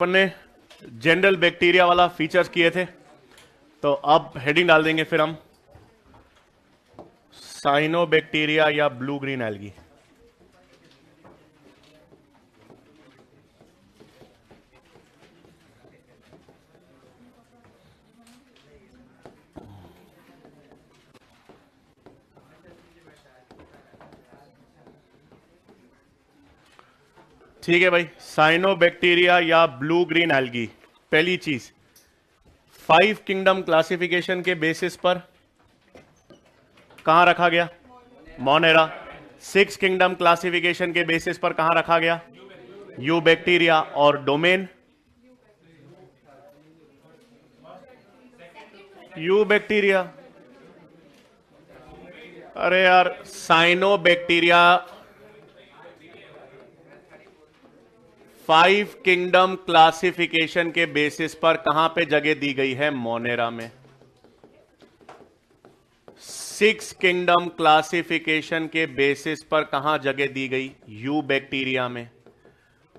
अपन ने general bacteria वाला features किए थे, तो अब हेडिंग डाल देंगे फिर हम साइनोबैक्टीरिया या ब्लू ग्रीन एल्गी। ठीक है भाई, साइनोबैक्टीरिया या ब्लू ग्रीन एल्गी। पहली चीज, 5 किंगडम क्लासिफिकेशन के बेसिस पर कहां रखा गया? मोनेरा। 6 किंगडम क्लासिफिकेशन के बेसिस पर कहां रखा गया? You bacteria. और डोमेन यू बैक्टीरिया। अरे यार, साइनोबैक्टीरिया 5 किंगडम क्लासिफिकेशन के बेसिस पर कहां पे जगह दी गई है? मोनेरा में। 6 किंगडम क्लासिफिकेशन के बेसिस पर कहां जगह दी गई? यू बैक्टीरिया में।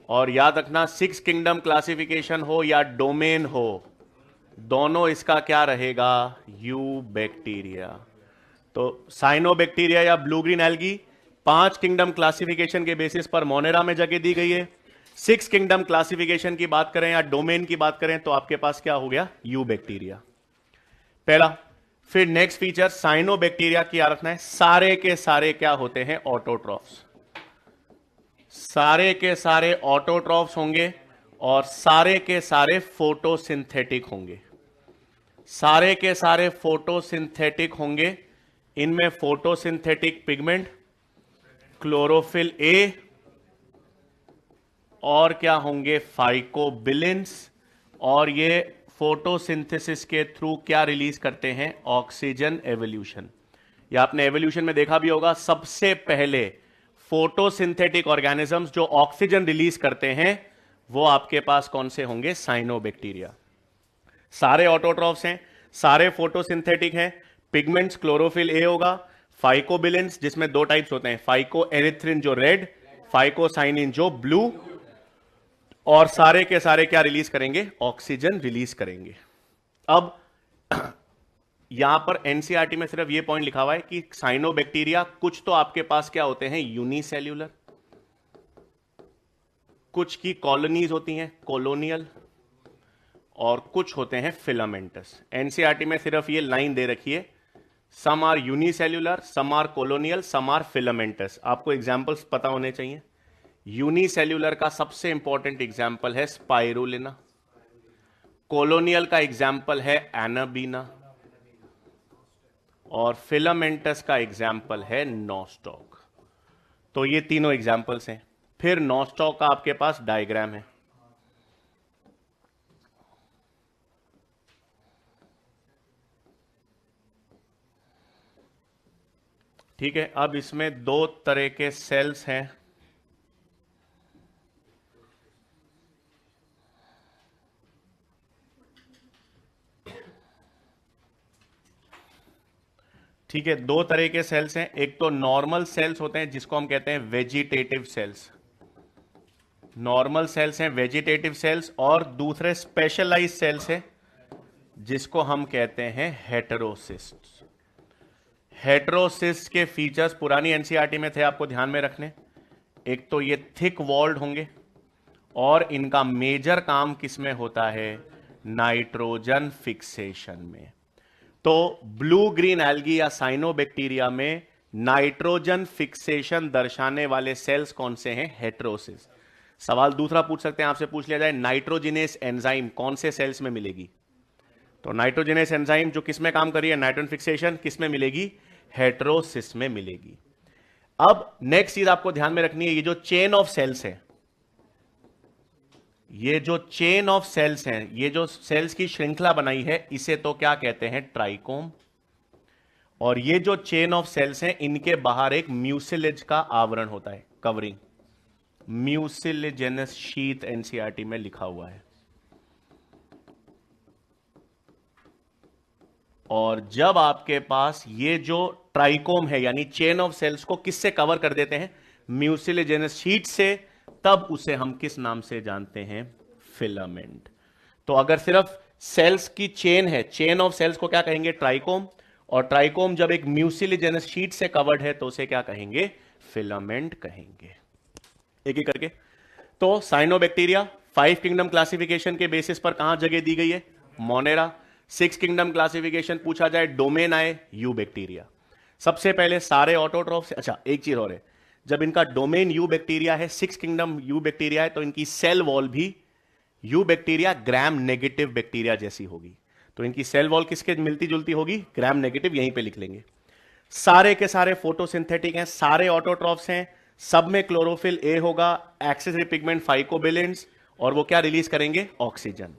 और याद रखना, 6 किंगडम क्लासिफिकेशन हो या डोमेन हो, दोनों इसका क्या रहेगा? You bacteria. तो साइनोबैक्टीरिया या blue green algae 5 kingdom classification के बेसिस पर मोनेरा में जगह दी गई है। 6 किंगडम क्लासिफिकेशन की बात करें या डोमेन की बात करें तो आपके पास क्या हो गया? यू बैक्टीरिया पहला। फिर नेक्स्ट फीचर, साइनोबैक्टीरिया की याद रखना है, सारे के सारे क्या होते हैं? ऑटोट्रॉफ्स। सारे के सारे ऑटोट्रॉफ्स होंगे और सारे के सारे फोटोसिंथेटिक होंगे। सारे के सारे फोटोसिंथेटिक होंगे। इनमें फोटोसिंथेटिक पिगमेंट, क्लोरोफिल ए, और क्या होंगे? फाइकोबिलिन्स। और ये फोटोसिंथेसिस के थ्रू क्या रिलीज करते हैं? Oxygen evolution. या आपने एवोल्यूशन में देखा भी होगा, सबसे पहले फोटोसिंथेटिक ऑर्गेनिजम्स जो ऑक्सीजन रिलीज करते हैं वो आपके पास कौन से होंगे? साइनोबैक्टीरिया। सारे ऑटोट्रॉफ्स हैं, सारे फोटोसिंथेटिक हैं। पिगमेंट्स क्लोरोफिल ए होगा, फाइकोबिलिन्स जिसमें 2 टाइप्स होते हैं, फाइको एरिथ्रिन जो रेड, फाइकोसाइनिन जो ब्लू। और सारे के सारे क्या रिलीज करेंगे? ऑक्सीजन रिलीज करेंगे। अब यहां पर एनसीईआरटी में सिर्फ ये पॉइंट लिखा हुआ है कि साइनोबैक्टीरिया कुछ तो आपके पास क्या होते हैं? यूनिसेल्यूलर, कुछ की कॉलोनीज होती हैं कॉलोनियल, और कुछ होते हैं फिलामेंटस। एनसीईआरटी में सिर्फ ये लाइन दे रखी है, some are unicellular, some are colonial, some are filamentous. आपको एग्जांपल्स पता होने चाहिए। यूनिसेल्यूलर का सबसे इंपॉर्टेंट एग्जांपल है स्पाइरुलिना, कॉलोनियल का एग्जांपल है एनाबीना, और फिलामेंटस का एग्जांपल है नॉस्टॉक। तो ये तीनों एग्जांपल्स हैं। फिर नॉस्टॉक का आपके पास डायग्राम है। ठीक है, अब इसमें 2 तरह के सेल्स हैं। ठीक है, 2 तरह के सेल्स हैं। एक तो नॉर्मल सेल्स होते हैं जिसको हम कहते हैं वेजिटेटिव सेल्स। नॉर्मल सेल्स हैं वेजिटेटिव सेल्स। और दूसरे स्पेशलाइज सेल्स हैं जिसको हम कहते हैं हेटेरोसिस्ट। हेटेरोसिस्ट के फीचर्स पुरानी एनसीईआरटी में थे, आपको ध्यान में रखने। एक तो ये थिक वॉल्ड होंगे, और इनका मेजर काम किसमें होता है? नाइट्रोजन फिक्सेशन में। तो ब्लू ग्रीन एल्गी या साइनोबैक्टीरिया में नाइट्रोजन फिक्सेशन दर्शाने वाले सेल्स कौन से हैं? हेटेरोसिस। सवाल दूसरा पूछ सकते हैं, आपसे पूछ लिया जाए, नाइट्रोजिनेस एंजाइम कौन से सेल्स में मिलेगी? तो नाइट्रोजिनेस एंजाइम जो किसमें काम करी है? नाइट्रोजन फिक्सेशन, किसमें मिलेगी? हेटेरोसिस में मिलेगी। अब नेक्स्ट चीज आपको ध्यान में रखनी है, ये जो चेन ऑफ सेल्स है, ये जो चेन ऑफ सेल्स हैं, ये जो सेल्स की श्रृंखला बनाई है, इसे तो क्या कहते हैं? ट्राइकोम। और ये जो चेन ऑफ सेल्स हैं, इनके बाहर एक म्यूसिलेज का आवरण होता है, कवरिंग। म्यूसिलेजेनस शीथ एनसीईआरटी में लिखा हुआ है। और जब आपके पास ये जो ट्राइकोम है, यानी चेन ऑफ सेल्स को किससे कवर कर देते हैं? म्यूसिलेजेनस शीट से, तब उसे हम किस नाम से जानते हैं? फिलामेंट। तो अगर सिर्फ सेल्स की चेन है, चेन ऑफ सेल्स को क्या कहेंगे? ट्राइकोम। और ट्राइकोम जब एक म्यूसिलीजेनस शीट से कवर्ड है तो उसे क्या कहेंगे? फिलामेंट कहेंगे। एक एक करके। तो साइनोबैक्टीरिया 5 किंगडम क्लासिफिकेशन के बेसिस पर कहां जगह दी गई है? मोनेरा। 6 किंगडम क्लासिफिकेशन पूछा जाए, डोमेन आए यू बैक्टीरिया। सबसे पहले सारे ऑटोट्रॉफ से, अच्छा एक चीज और है, जब इनका डोमेन यू बैक्टीरिया है, 6 किंगडम यू बैक्टीरिया है, तो इनकी सेल वॉल भी you bacteria gram negative bacteria जैसी होगी। तो इनकी सेल वॉल किसके मिलती जुलती होगी? Gram negative. यहीं पे लिख लेंगे। सारे के सारे फोटोसिंथेटिक हैं, सारे ऑटोट्रॉफ्स हैं, सब में क्लोरोफिल ए होगा, एक्सेसरी पिगमेंट फाइकोबिलेंस, और वो क्या रिलीज करेंगे? ऑक्सीजन।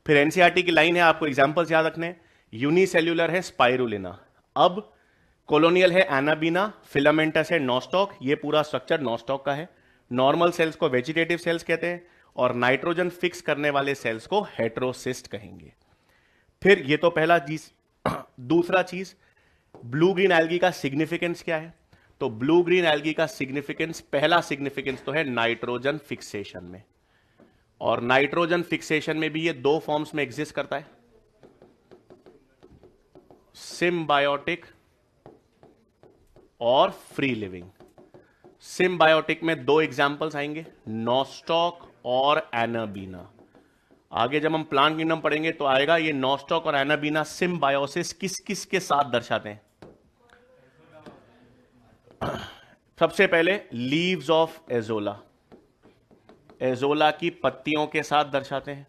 फिर एनसीईआरटी की लाइन है, आपको एग्जांपल्स याद रखने। यूनिसेल्यूलर है स्पाइरुलिना, अब कॉलोनियल है एनाबीना, फिलामेंटस है नॉस्टॉक, ये पूरा स्ट्रक्चर नॉस्टॉक का है। नॉर्मल सेल्स को वेजिटेटिव सेल्स कहते हैं, और नाइट्रोजन फिक्स करने वाले सेल्स को हेटेरोसिस्ट कहेंगे। फिर ये तो पहला चीज। दूसरा चीज, ब्लू ग्रीन एल्गी का सिग्निफिकेंस क्या है? तो ब्लू ग्रीन एल्गी का सिग्निफिकेंस, पहला सिग्निफिकेंस तो है नाइट्रोजन फिक्सेशन में, और नाइट्रोजन फिक्सेशन में भी ये दो फॉर्म्स में एग्जिस्ट करता है, सिम्बायोटिक और फ्री लिविंग। सिम्बायोटिक में दो एग्जांपल्स आएंगे, नॉस्टॉक और एनाबीना। आगे जब हम प्लांट किंगडम पढ़ेंगे तो आएगा ये नॉस्टॉक और एनाबीना सिम्बायोसिस किस किस के साथ दर्शाते हैं। सबसे पहले लीव्स ऑफ एजोला, एजोला की पत्तियों के साथ दर्शाते हैं।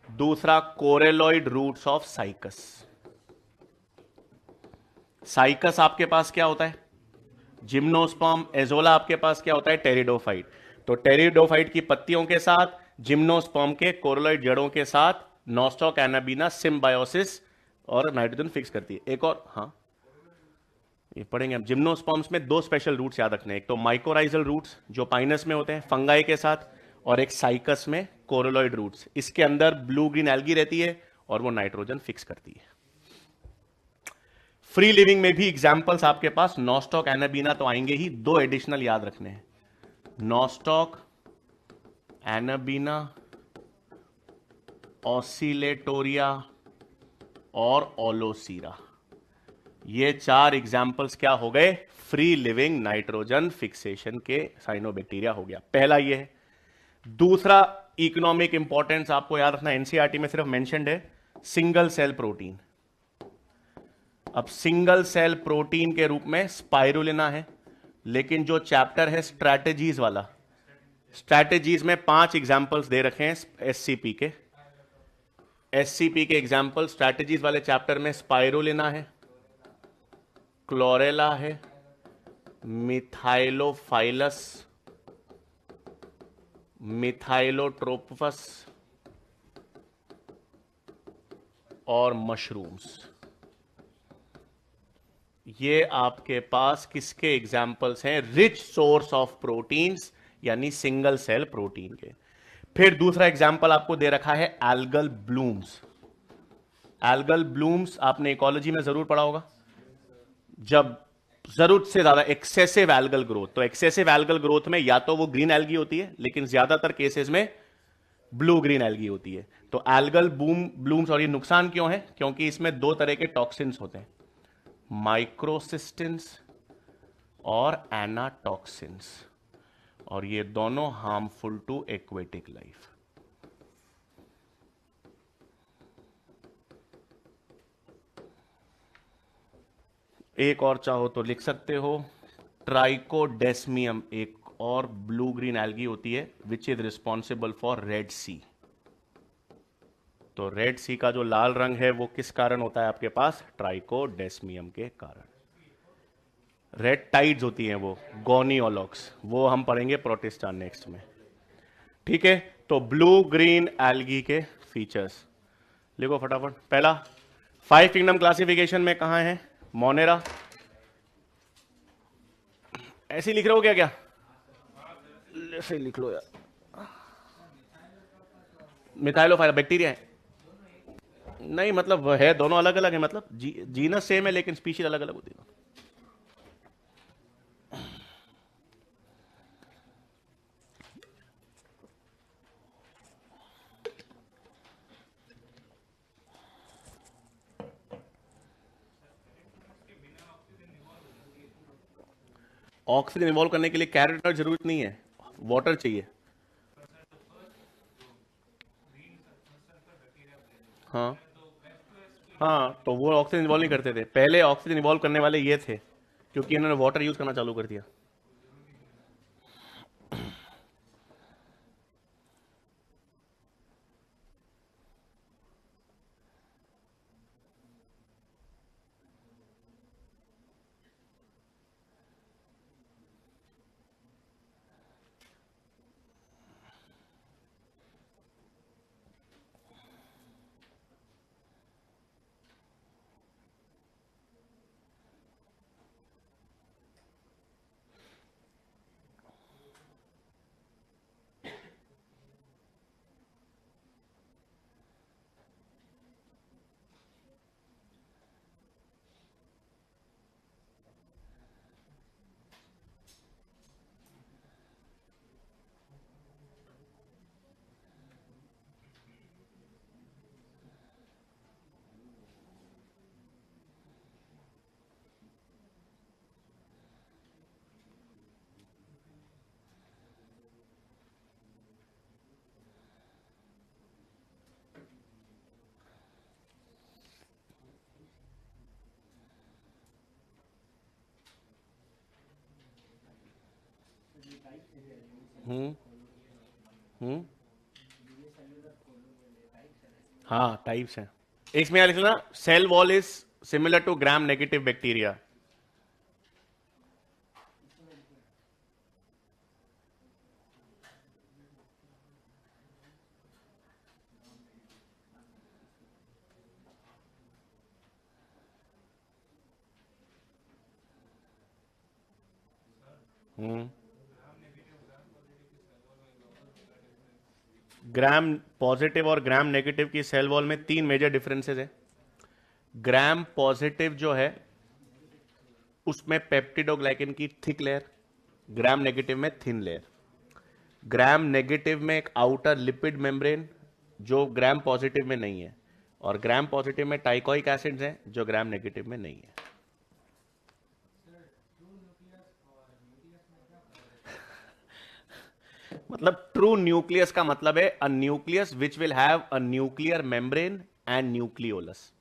दूसरा coralloid roots of cycas. Cycas आपके पास क्या होता है? जिम्नोस्पर्म। एजोला आपके पास क्या होता है? टेरिडोफाइट। तो टेरिडोफाइट की पत्तियों के साथ, जिम्नोस्पर्म के कोरेलॉइड जड़ों के साथ नॉस्टॉक एनाबीना सिम्बायोसिस और नाइट्रोजन फिक्स करती है। एक और, हाँ ये पढ़ेंगे हम। जिम्नोस्पर्म्स में दो स्पेशल रूट्स याद रखने हैं, एक तो माइकोराइजल रूट्स जो पाइनस में होते हैं फंगाई के साथ, और एक साइकस में कोरेलॉइड रूट्स। इसके अंदर ब्लू ग्रीन एल्गी रहती है और वो नाइट्रोजन फिक्स करती है। फ्री लिविंग में भी एग्जांपल्स आपके पास नॉस्टॉक एनाबीना तो आएंगे ही, दो एडिशनल याद रखने हैं, नॉस्टॉक एनाबीना, ऑसिलेटोरिया और ओलोसीरा। ये चार एग्जाम्पल्स क्या हो गए? फ्री लिविंग नाइट्रोजन फिक्सेशन के साइनोबैक्टीरिया हो गया। पहला ये है। दूसरा इकोनॉमिक इंपॉर्टेंस आपको याद रखना, एनसीईआरटी में सिर्फ मेंशन्ड है, सिंगल सेल प्रोटीन। अब सिंगल सेल प्रोटीन के रूप में स्पाइरुलिना है, लेकिन जो चैप्टर है स्ट्रैटेजीज वाला, स्ट्रैटेजीज में 5 एग्जाम्पल्स दे रखे हैं एससीपी के। एससीपी के एग्जाम्पल स्ट्रैटेजीज वाले चैप्टर में स्पाइरुलिना है, क्लोरेला है, मिथाइलोफाइलस, मिथाइलोट्रोपस और मशरूम्स। ये आपके पास किसके एग्जाम्पल्स हैं? रिच सोर्स ऑफ प्रोटीन्स, यानी सिंगल सेल प्रोटीन के। फिर दूसरा एग्जाम्पल आपको दे रखा है एल्गल ब्लूम्स। एल्गल ब्लूम्स आपने इकोलॉजी में जरूर पढ़ा होगा, जब जरूरत से ज्यादा एक्सेसिव एल्गल ग्रोथ। तो एक्सेसिव एल्गल ग्रोथ में या तो वो ग्रीन एल्गी होती है, लेकिन ज्यादातर केसेस में ब्लू ग्रीन एल्गी होती है। तो एल्गल ब्लूम्स, और ये नुकसान क्यों है? क्योंकि इसमें दो तरह के टॉक्सिन्स होते हैं, माइक्रोसिस्टिन्स और एनाटॉक्सिन्स, और ये दोनों हार्मफुल टू एक्वेटिक लाइफ। एक और चाहो तो लिख सकते हो, ट्राइकोडेस्मियम एक और ब्लू ग्रीन एल्गी होती है which is responsible for red sea. तो रेड सी का जो लाल रंग है वो किस कारण होता है आपके पास? ट्राइकोडेस्मियम के कारण। रेड टाइड्स होती हैं वो, गोनियोलॉक्स, वो हम पढ़ेंगे प्रोटिस्टान नेक्स्ट में। ठीक है, तो ब्लू ग्रीन एल्गी के फीचर्स लिखो फटाफट। पहला, 5 किंगडम क्लासिफिकेशन में कहां है? मोनेरा। ऐसे ही लिख रहे हो क्या? ऐसे लिख लो यार। मिथाइलोफाइला बैक्टीरिया है? नहीं, मतलब है दोनों अलग अलग है, मतलब जीनस सेम है लेकिन स्पीशीज अलग अलग होती है। ऑक्सीजन इवॉल्व करने के लिए कैरियर जरूरत नहीं है, वाटर चाहिए। हाँ हाँ, तो वो ऑक्सीजन इवॉल्व नहीं करते थे पहले, ऑक्सीजन इवॉल्व करने वाले ये थे, क्योंकि इन्होंने वाटर यूज करना चालू कर दिया। हम्म हम्म हाँ, टाइप्स हैं। इसमें यार लिखना, cell wall is similar to gram negative bacteria. Hmm gram positive और ग्राम नेगेटिव की सेल वॉल में तीन मेजर डिफरेंसेस है। ग्राम पॉजिटिव जो है उसमें पेप्टिडोग्लाइकेन की थिक लेयर, ग्राम नेगेटिव में थिन लेयर। ग्राम नेगेटिव में एक आउटर लिपिड मेम्ब्रेन जो ग्राम पॉजिटिव में नहीं है, और ग्राम पॉजिटिव में टाइकोइक एसिड्स हैं जो ग्राम नेगेटिव में नहीं है। मतलब ट्रू न्यूक्लियस का मतलब है a nucleus which will have a nuclear membrane and nucleolus.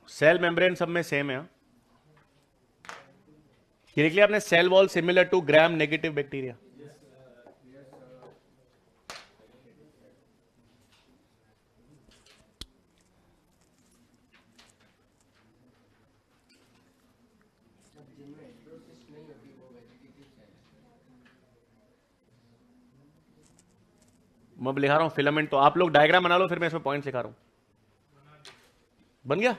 Cell membrane सब में सेम है, हाँ? ये लिख लिया आपने, cell wall similar to gram negative bacteria. मैं अब लिखा रहा हूं फिलामेंट, तो आप लोग डायग्राम बना लो, फिर मैं इसमें पॉइंट लिखा रहा हूं। बन गया?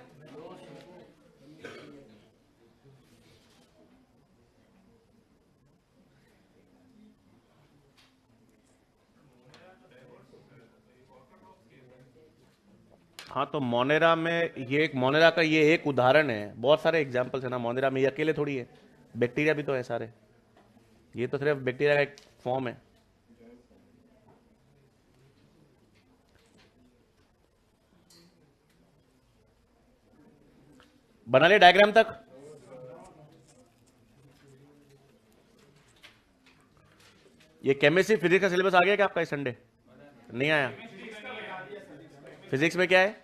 हाँ, तो मोनेरा में ये एक मोनेरा का ये एक उदाहरण है, बहुत सारे एग्जाम्पल्स है ना मोनेरा में, ये अकेले थोड़ी है, बैक्टीरिया भी तो है सारे, ये तो सिर्फ बैक्टीरिया का एक फॉर्म है। बना लिया डायग्राम तक? ये केमिस्ट्री फिजिक्स का सिलेबस आ गया क्या आपका इस संडे? नहीं आया? फिजिक्स में क्या है?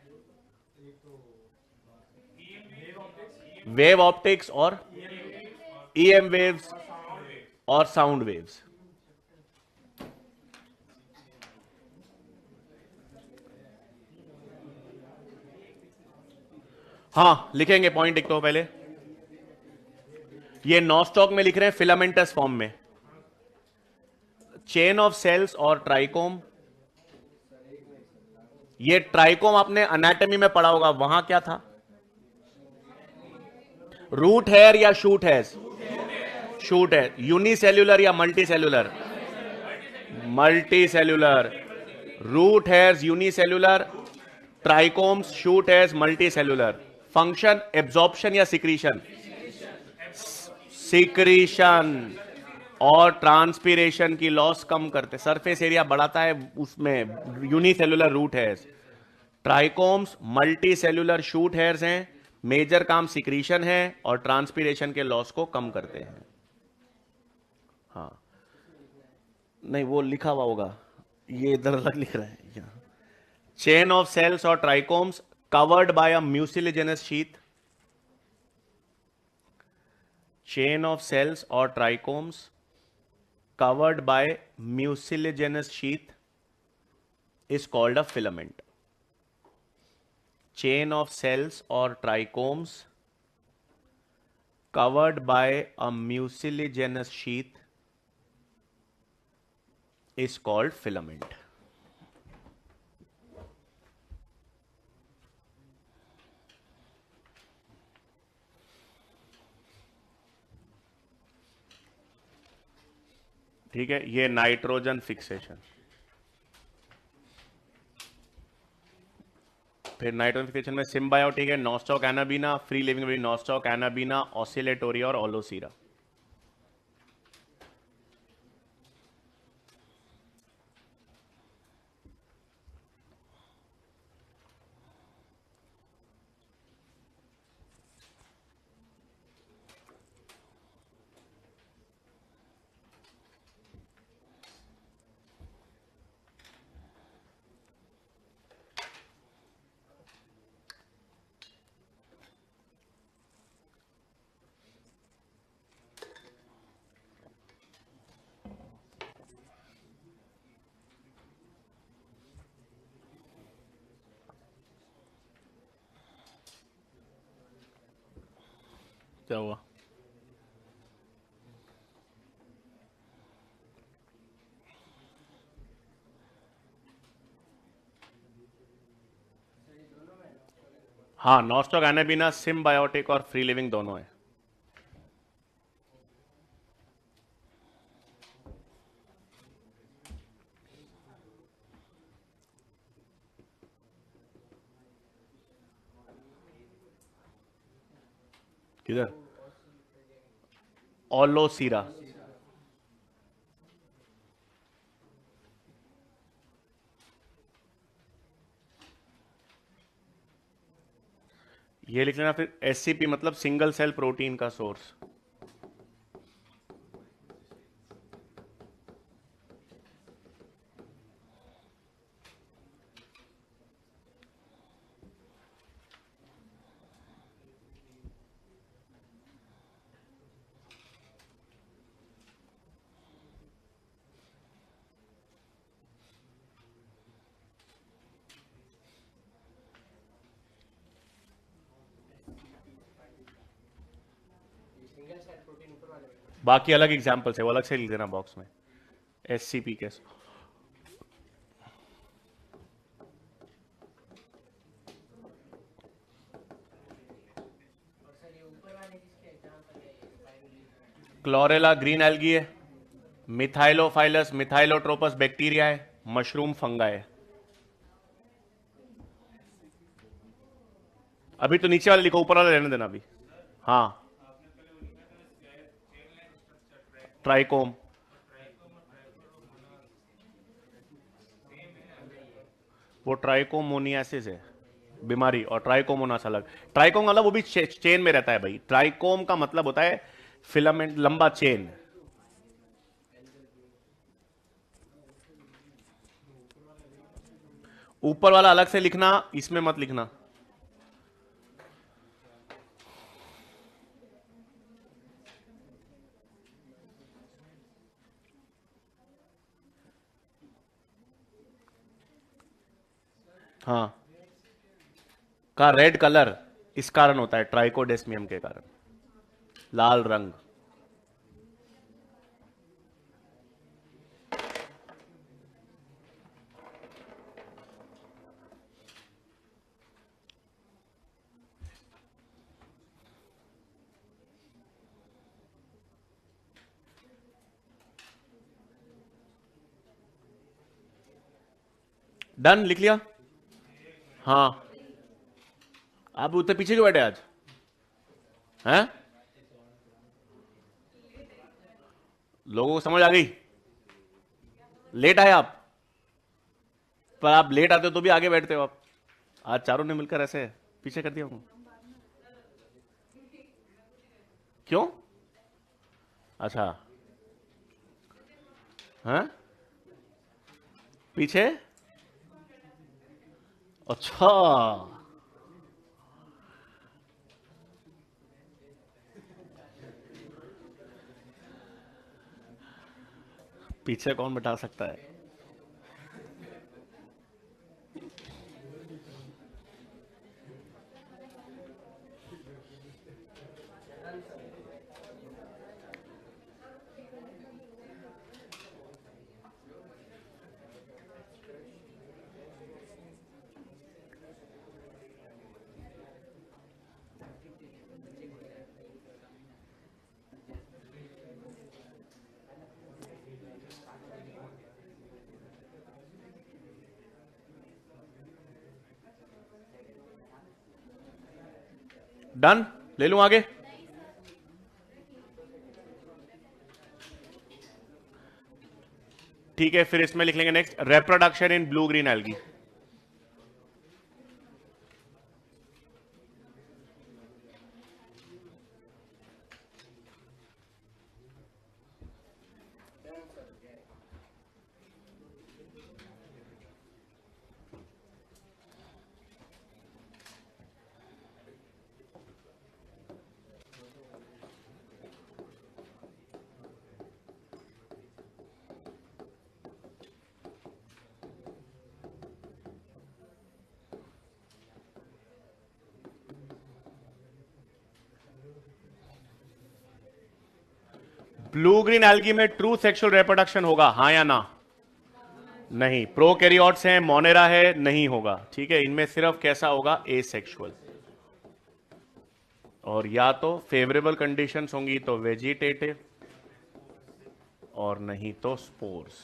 वेव ऑप्टिक्स और ईएम वेव्स और साउंड वेव्स। हाँ, लिखेंगे पॉइंट एक तो पहले, ये नॉस्टॉक में लिख रहे हैं फिलामेंटस फॉर्म में, चेन ऑफ सेल्स और ट्राइकोम। ये ट्राइकोम आपने एनाटॉमी में पढ़ा होगा, वहां क्या था? रूट हेयर या शूट हेयर? शूट है। यूनिसेल्युलर या multicellular? Multicellular. Root hairs unicellular, trichomes shoot hairs multicellular. Function absorption या सिक्रीशन? सिक्रीशन। और ट्रांसपीरेशन की लॉस कम करते, सरफेस एरिया बढ़ाता है उसमें, unicellular root hairs. Trichomes multicellular shoot hairs हैं, मेजर काम सिक्रीशन है और ट्रांसपीरेशन के लॉस को कम करते हैं। हाँ, नहीं वो लिखा हुआ होगा, ये इधर अलग लिख रहा है यहाँ। चेन ऑफ सेल्स और trichomes covered by a mucilaginous sheath. Chain of cells और trichomes covered by mucilaginous sheath is called a filament. Chain of cells or trichomes covered by a mucilaginous sheath is called filament. ठीक है, ये nitrogen fixation. फिर nitrogen fixation में symbiotic है nostoc anabaena, free living भी nostoc anabaena, Oscillatoria और ओलोसीरा। क्या हुआ? हाँ, नॉस्टॉक एनाबीना सिम्बायोटिक और फ्री लिविंग दोनों है। किधर? ओलोसीरा। ये लिख लेना फिर, एससीपी मतलब सिंगल सेल प्रोटीन का सोर्स। बाकी अलग एग्जाम्पल्स है, वो अलग से लिख देना बॉक्स में, एससीपी के। क्लोरेला ग्रीन एल्गी है, मिथाइलोफाइलस मिथाइलोट्रोपस बैक्टीरिया है, मशरूम फंगा है। अभी तो नीचे वाले लिखो, ऊपर वाले रहने देना अभी। हाँ, ट्राइकोम। वो ट्राइकोमोनियासिस है बीमारी, और ट्राइकोमोनास अलग। ट्राइकोम मतलब वो भी चेन में रहता है भाई। ट्राइकोम का मतलब होता है फिलामेंट, लंबा चेन। ऊपर वाला अलग से लिखना, इसमें मत लिखना। हाँ, का रेड कलर इस कारण होता है, ट्राइकोडेस्मियम के कारण, लाल रंग। डन, लिख लिया। हाँ, आप उतने पीछे क्यों बैठे आज हैं? लोगों को समझ आ गई? लेट आए आप, पर आप लेट आते हो तो भी आगे बैठते हो आप। आज चारों ने मिलकर ऐसे पीछे कर दिया हूं। क्यों? अच्छा, हैं? पीछे? अच्छा, पीछे कौन बैठा सकता है? डन, ले लूं आगे? ठीक है, फिर इसमें लिख लेंगे next, reproduction in blue green algae. Blue green algae में ट्रू सेक्सुअल रिप्रोडक्शन होगा, हाँ या ना? नहीं। प्रोकैरियोट्स हैं, मोनेरा है, नहीं होगा। ठीक है, इनमें सिर्फ कैसा होगा? एसेक्सुअल। और या तो फेवरेबल कंडीशंस होंगी तो वेजिटेटिव, और नहीं तो स्पोर्स।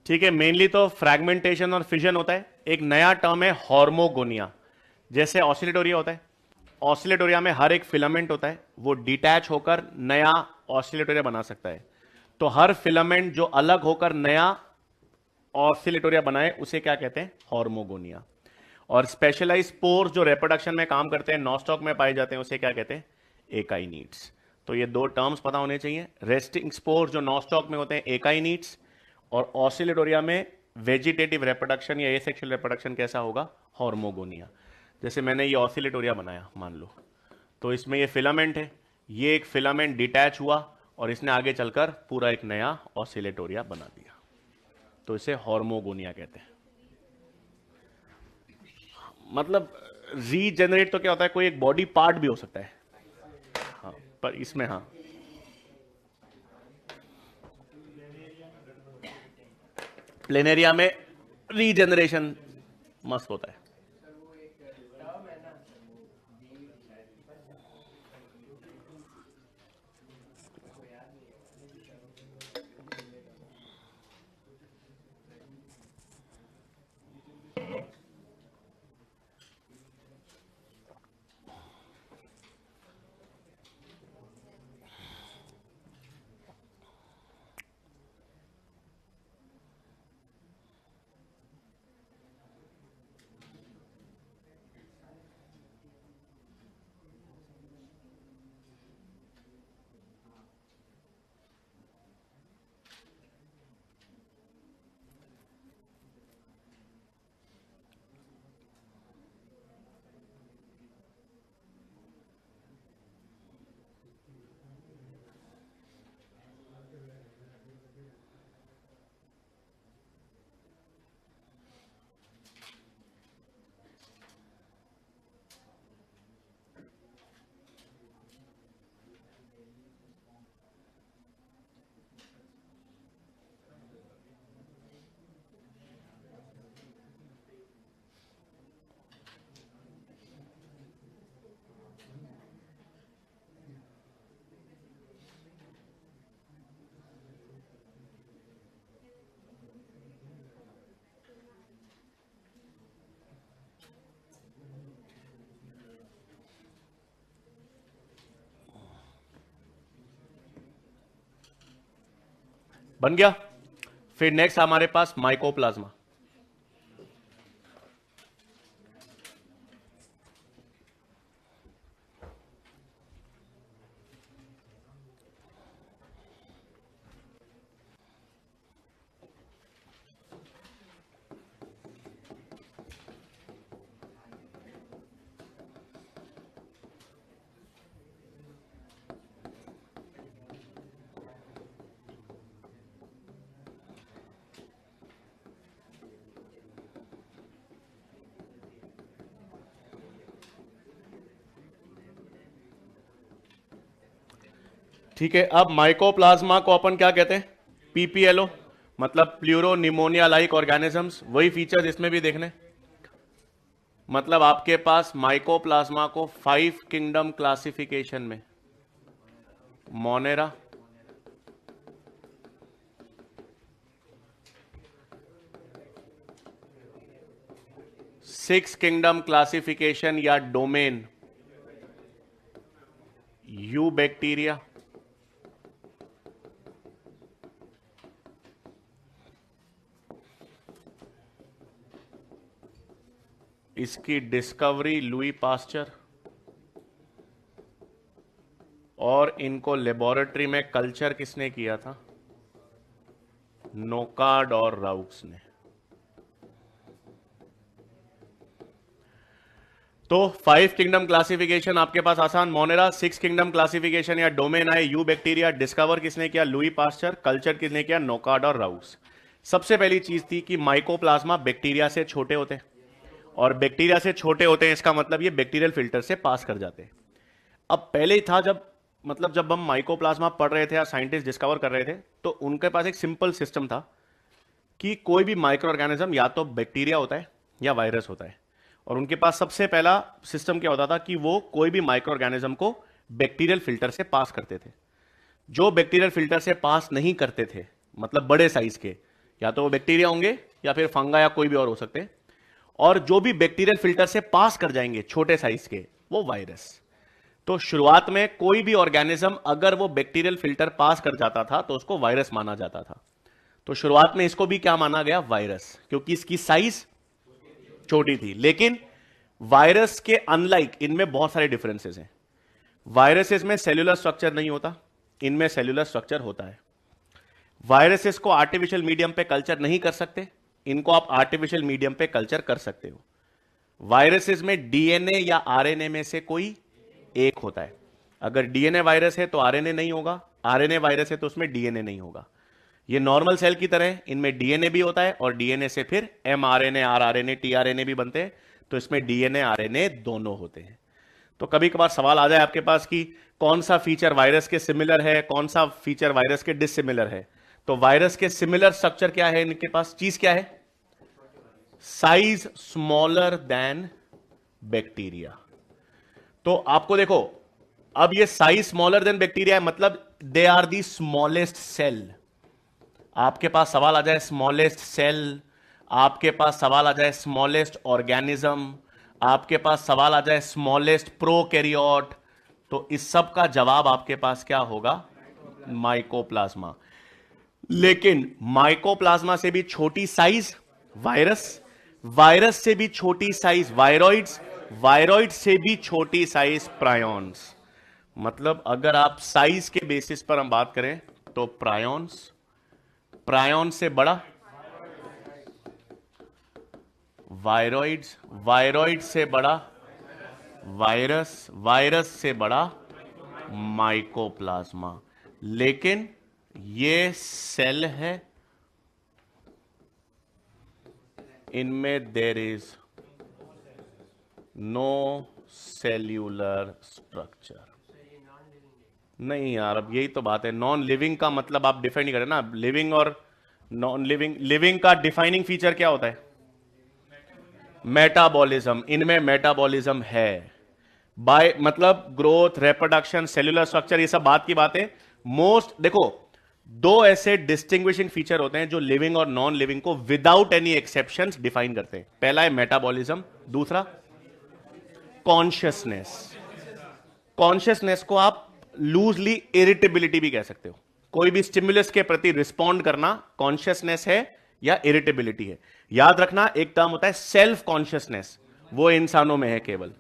ठीक है, मेनली तो फ्रैगमेंटेशन और फिजन होता है। एक नया टर्म है हॉर्मोगोनिया। जैसे ऑसिलेटोरिया होता है, ऑसिलेटोरिया में हर एक फिलामेंट होता है, वो डिटैच होकर नया ऑसिलेटोरिया बना सकता है। तो हर फिलामेंट जो अलग होकर नया ऑसिलेटोरिया बनाए उसे क्या कहते हैं? हॉर्मोगोनिया। और स्पेशलाइज स्पोर्स जो रिप्रोडक्शन में काम करते हैं, नॉस्टॉक में पाए जाते हैं, उसे क्या कहते हैं? एकाइनीड्स। तो ये दो टर्म्स पता होने चाहिए। रेस्टिंग स्पोर्स जो नॉस्टॉक में होते हैं, एकाइनीड्स, और ऑसिलेटोरिया में वेजिटेटिव रिप्रोडक्शन या एसेक्सुअल रिप्रोडक्शन कैसा होगा? हॉर्मोगोनिया। जैसे मैंने ये ऑसिलेटोरिया बनाया मान लो, तो इसमें ये फिलामेंट है, ये एक फिलामेंट डिटैच हुआ और इसने आगे चलकर पूरा एक नया ऑसिलेटोरिया बना दिया, तो इसे हॉर्मोगोनिया कहते हैं। मतलब रीजेनरेट तो क्या होता है, कोई एक बॉडी पार्ट भी हो सकता है, हाँ, पर इसमें हाँ, प्लेनेरिया में रीजेनरेशन मस्त होता है। बन गया। फिर नेक्स्ट हमारे पास माइकोप्लाज्मा। ठीक है, अब माइकोप्लाज्मा को अपन क्या कहते हैं, पीपीएलओ, मतलब प्लूरो निमोनिया लाइक ऑर्गेनिजम्स। वही फीचर्स इसमें भी देखने, मतलब आपके पास माइकोप्लाज्मा को 5 किंगडम क्लासिफिकेशन में, मोनेरा, सिक्स किंगडम क्लासिफिकेशन या डोमेन, यू बैक्टीरिया, इसकी डिस्कवरी लुई पास्चर, और इनको लेबोरेटरी में कल्चर किसने किया था, नोकार्ड और राउक्स ने। तो 5 किंगडम क्लासिफिकेशन आपके पास आसान, मोनेरा। 6 किंगडम क्लासिफिकेशन या डोमेन आए, यू बैक्टीरिया। डिस्कवर किसने किया, लुई पास्चर। कल्चर किसने किया, नोकार्ड और राउक्स। सबसे पहली चीज थी कि माइकोप्लाज्मा बैक्टीरिया से छोटे होते हैं, और बैक्टीरिया से छोटे होते हैं इसका मतलब ये बैक्टीरियल फिल्टर से पास कर जाते हैं। अब पहले ही था, जब हम माइकोप्लाज्मा पढ़ रहे थे या साइंटिस्ट डिस्कवर कर रहे थे, तो उनके पास एक सिंपल सिस्टम था कि कोई भी माइक्रो ऑर्गेनिज्म या तो बैक्टीरिया होता है या वायरस होता है, और उनके पास सबसे पहला सिस्टम क्या होता था कि वो कोई भी माइक्रो ऑर्गेनिज्म को बैक्टीरियल फिल्टर से पास करते थे। जो बैक्टीरियल फिल्टर से पास नहीं करते थे, मतलब बड़े साइज के, या तो वो बैक्टीरिया होंगे या फिर फंगा या कोई भी और हो सकते हैं, और जो भी बैक्टीरियल फिल्टर से पास कर जाएंगे छोटे साइज के, वो वायरस। तो शुरुआत में कोई भी ऑर्गेनिज्म अगर वो बैक्टीरियल फिल्टर पास कर जाता था तो उसको वायरस माना जाता था। तो शुरुआत में इसको भी क्या माना गया, वायरस, क्योंकि इसकी साइज छोटी थी। लेकिन वायरस के अनलाइक इनमें बहुत सारे डिफरेंसेस हैं। वायरसेस में सेल्यूलर स्ट्रक्चर नहीं होता, इनमें सेल्यूलर स्ट्रक्चर होता है। वायरसेस को आर्टिफिशियल मीडियम पे कल्चर नहीं कर सकते, इनको आप आर्टिफिशियल मीडियम पे कल्चर कर सकते हो। वायरसेस में डीएनए या आरएनए में से कोई एक होता है। अगर डीएनए वायरस है तो आरएनए नहीं होगा, आरएनए वायरस है तो उसमें डीएनए नहीं होगा। ये नॉर्मल सेल की तरह है, इनमें डीएनए भी होता है और डीएनए से फिर एमआरएनए, आरआरएनए, टीआरएनए भी बनते हैं, तो इसमें डीएनए आरएनए दोनों होते हैं। तो कभी कभार सवाल आ जाए आपके पास कि कौन सा फीचर वायरस के सिमिलर है, कौन सा फीचर वायरस के डिसिमिलर है। तो वायरस के सिमिलर स्ट्रक्चर क्या है, इनके पास चीज क्या है, साइज स्मॉलर देन बैक्टीरिया। तो आपको देखो, अब ये साइज स्मॉलर देन बैक्टीरिया है, मतलब they are the smallest cell. आपके पास सवाल आ जाए स्मॉलेस्ट सेल, आपके पास सवाल आ जाए स्मॉलेस्ट ऑर्गेनिज्म, आपके पास सवाल आ जाए स्मॉलेस्ट प्रोकैरियोट, तो इस सब का जवाब आपके पास क्या होगा, माइकोप्लाज्मा। लेकिन माइकोप्लाज्मा से भी छोटी साइज वायरस, वायरस से भी छोटी साइज वायरॉइड्स, वायरॉइड से भी छोटी साइज प्रायोन्स। मतलब अगर आप साइज के बेसिस पर हम बात करें तो प्रायोन्स, प्रायोन से बड़ा वायरॉइड्स, वायरॉइड से बड़ा वायरस, वायरस से बड़ा माइकोप्लाज्मा। लेकिन ये सेल है, इनमें there is no cellular structure. नहीं यार, अब यही तो बात है। नॉन लिविंग का मतलब आप डिफाइन नहीं करें ना, लिविंग और नॉन लिविंग। लिविंग का डिफाइनिंग फीचर क्या होता है, मेटाबॉलिज्म। इनमें मेटाबॉलिज्म है, बाय मतलब ग्रोथ, रिप्रोडक्शन, सेल्यूलर स्ट्रक्चर, ये सब बात की बात है। मोस्ट देखो, दो ऐसे डिस्टिंग्विशिंग फीचर होते हैं जो लिविंग और नॉन लिविंग को विदाउट एनी एक्सेप्शंस डिफाइन करते हैं। पहला है मेटाबॉलिज्म, दूसरा कॉन्शियसनेस। कॉन्शियसनेस को आप लूजली इरिटेबिलिटी भी कह सकते हो। कोई भी स्टिमुलस के प्रति रिस्पॉन्ड करना कॉन्शियसनेस है या इरिटेबिलिटी है। याद रखना, एक टर्म होता है सेल्फ कॉन्शियसनेस, वो इंसानों में है केवल।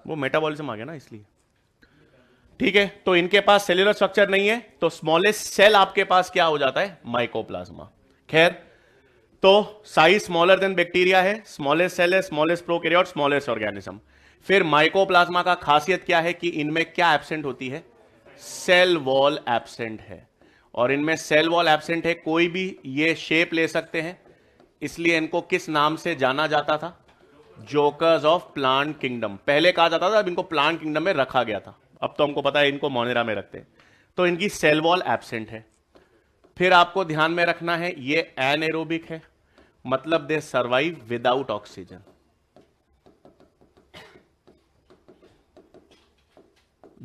वो मेटाबॉलिज्म आ गया ना, इसलिए। ठीक है, तो इनके पास सेल्यूलर स्ट्रक्चर नहीं है, तो स्मॉलेस्ट सेल आपके पास क्या हो जाता है, माइकोप्लाज्मा। खैर, तो साइज स्मॉलर देन बैक्टीरिया है, स्मॉलेस्ट सेल है, स्मॉलेस्ट प्रोकैरियोट, स्मॉलेस्ट ऑर्गेनिज्म। फिर माइकोप्लाज्मा का खासियत क्या है कि इनमें क्या एब्सेंट होती है, सेल वॉल एब्सेंट है। और इनमें सेल वॉल एब्सेंट है, कोई भी ये शेप ले सकते हैं, इसलिए इनको किस नाम से जाना जाता था, जोकर्स ऑफ प्लांट किंगडम। पहले कहा जाता था, अब इनको प्लांट किंगडम में रखा गया था, अब तो हमको पता है इनको मोनेरा में रखते हैं। तो इनकी सेल वॉल एब्सेंट है। फिर आपको ध्यान में रखना है, ये एनएरोबिक है, मतलब दे सर्वाइव विदाउट ऑक्सीजन।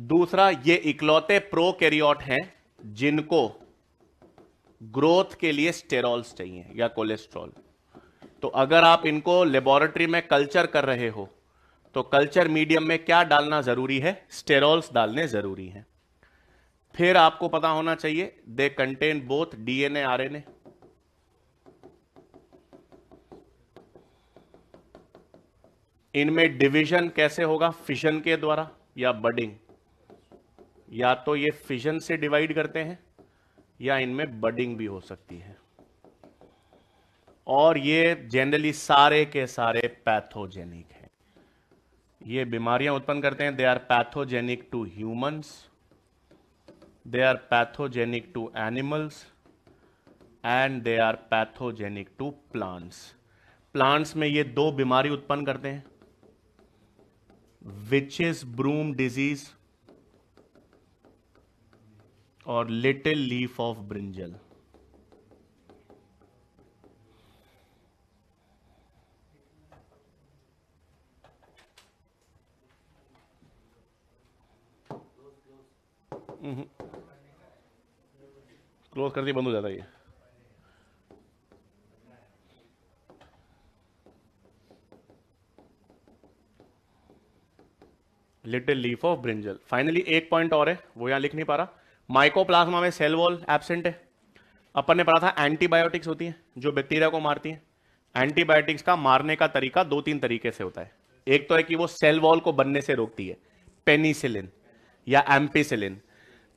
दूसरा, ये इकलौते प्रोकैरियोट हैं जिनको ग्रोथ के लिए स्टेरॉल्स चाहिए या कोलेस्ट्रॉल। तो अगर आप इनको लेबोरेटरी में कल्चर कर रहे हो तो कल्चर मीडियम में क्या डालना जरूरी है, स्टेरॉल्स डालने जरूरी हैं। फिर आपको पता होना चाहिए, they contain both DNA RNA. इनमें डिवीजन कैसे होगा, फिशन के द्वारा या बडिंग। या तो ये फिशन से डिवाइड करते हैं या इनमें बडिंग भी हो सकती है। और ये जनरली सारे के सारे पैथोजेनिक हैं, ये बीमारियां उत्पन्न करते हैं। They are pathogenic to humans, they are pathogenic to animals and they are pathogenic to plants. Plants में ये दो बीमारी उत्पन्न करते हैं, विचेस ब्रूम डिजीज और little leaf of brinjal. Close करते ही बंद हो जाता है ये। Little leaf of brinjal. Finally एक पॉइंट और है, वो यहां लिख नहीं पा रहा। माइकोप्लाज्मा में सेल वॉल एब्सेंट है। अपन ने पढ़ा था एंटीबायोटिक्स होती हैं जो बैक्टीरिया को मारती हैं। एंटीबायोटिक्स का मारने का तरीका दो तीन तरीके से होता है। एक तो है कि वो सेल वॉल को बनने से रोकती है, पेनिसिलिन या एम्पिसिलिन।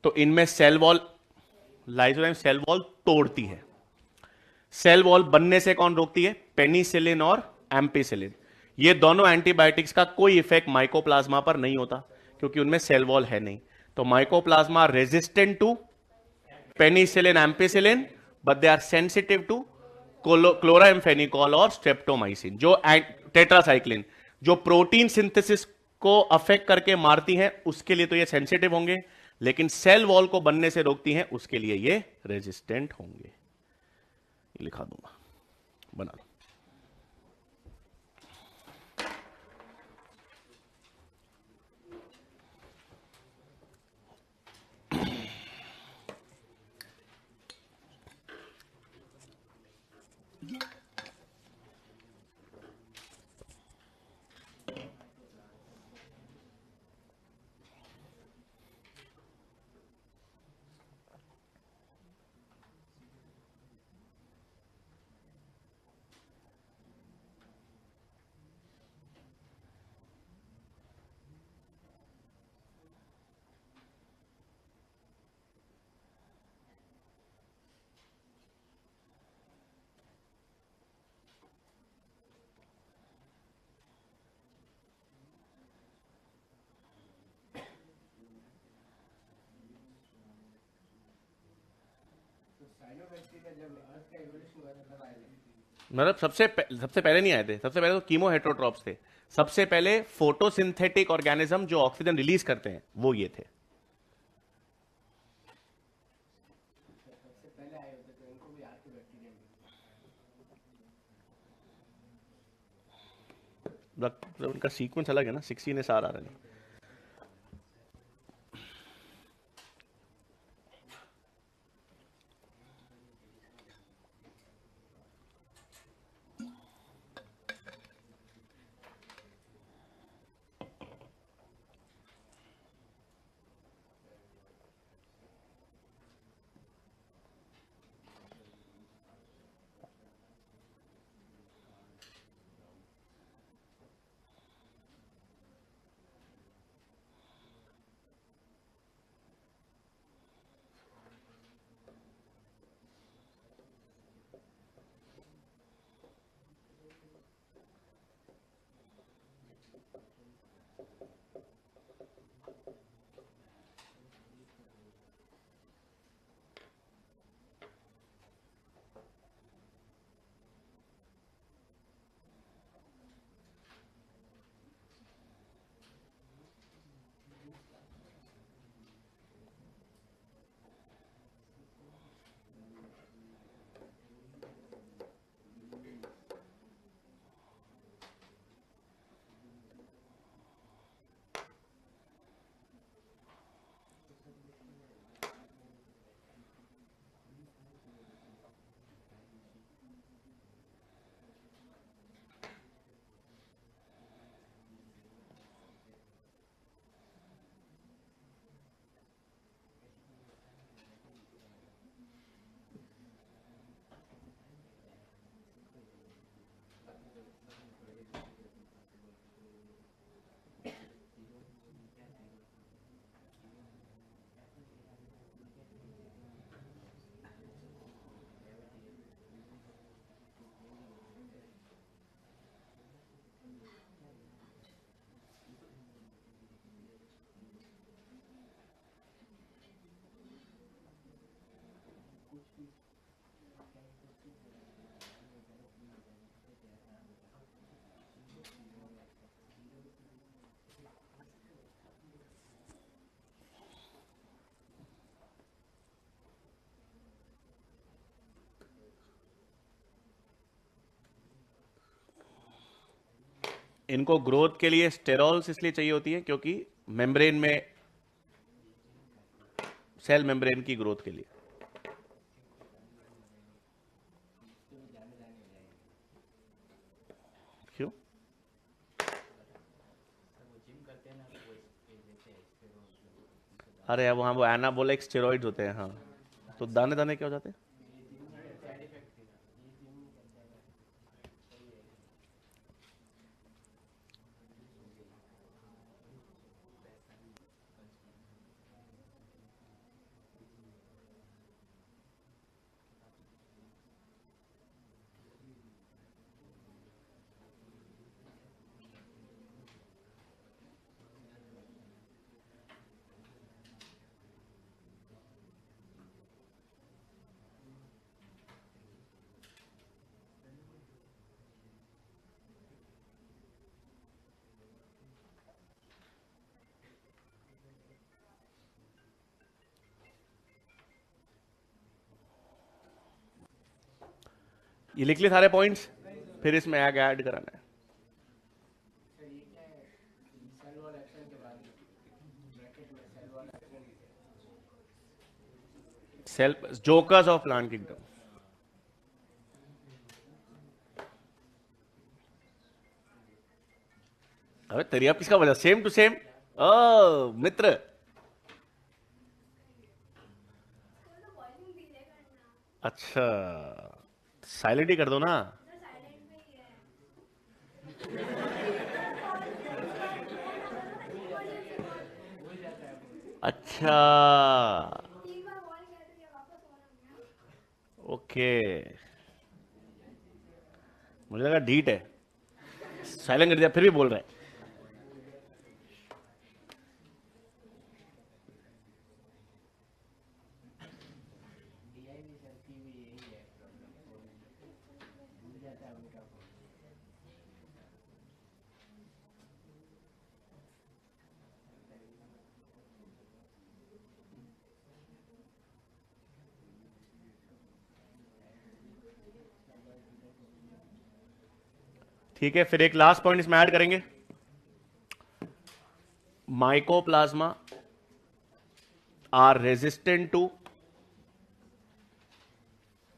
तो इनमें cell wall, lysozyme cell wall तोड़ती है। सेल वॉल बनने से कौन रोकती है? पेनिसिलिन और एम्पिसिलिन। ये दोनों एंटीबायोटिक्स का कोई इफेक्ट माइकोप्लाज्मा पर नहीं होता क्योंकि उनमें सेल वॉल है नहीं। तो mycoplasma resistant to penicillin ampicillin but they are sensitive to chloramphenicol और स्ट्रेप्टोमाइसिन, जो टेट्रासाइक्लिन, जो प्रोटीन सिंथेसिस को अफेक्ट करके मारती हैं, उसके लिए तो ये सेंसिटिव होंगे, लेकिन सेल वॉल को बनने से रोकती हैं, उसके लिए ये रेजिस्टेंट होंगे। ये लिखा दूंगा, बना लो। मतलब सबसे पहले नहीं आए थे, सबसे पहले तो कीमो हेट्रोट्रॉप्स थे। सबसे पहले फोटोसिंथेटिक ऑर्गेनिज्म जो ऑक्सीजन रिलीज करते हैं वो ये थे। उनका सीक्वेंस अलग है ना, 16 एस आर आ रहा है। इनको ग्रोथ के लिए स्टेरॉल्स इसलिए चाहिए होती है क्योंकि मेम्ब्रेन में, सेल मेम्ब्रेन की ग्रोथ के लिए। क्यों? अरे अब वहां वो एनाबोलिक स्टेरॉइड्स होते हैं, हाँ, तो दाने दाने क्या हो जाते हैं? ये लिख लिए सारे पॉइंट्स, फिर इसमें आगे ऐड कराना है। Self jokers of plant kingdom. अबे तेरी अब किसका वजह, सेम टू सेम। ओ मित्र, अच्छा साइलेंट ही कर दो ना। अच्छा ओके, मुझे लगा डीट है, साइलेंट कर दिया फिर भी बोल रहा है। ठीक है, फिर एक लास्ट पॉइंट इसमें ऐड करेंगे। Mycoplasma are resistant to,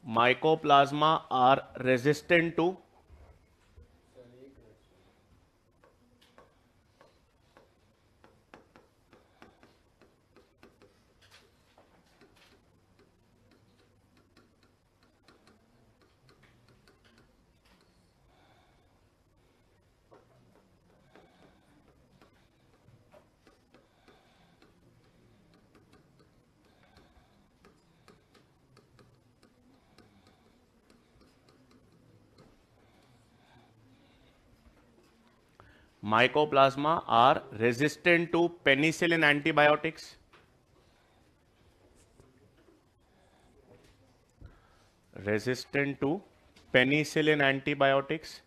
mycoplasma are resistant to mycoplasma are resistant to penicillin antibiotics, resistant to penicillin antibiotics,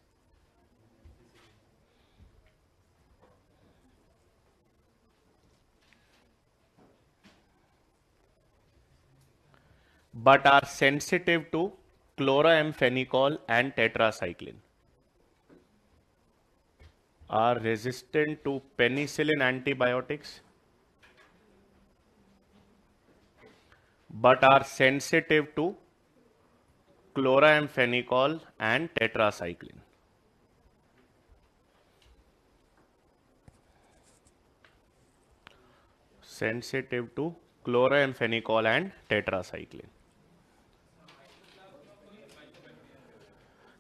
but are sensitive to chloramphenicol and tetracycline, are resistant to penicillin antibiotics but are sensitive to chloramphenicol and tetracycline. Sensitive to chloramphenicol and tetracycline.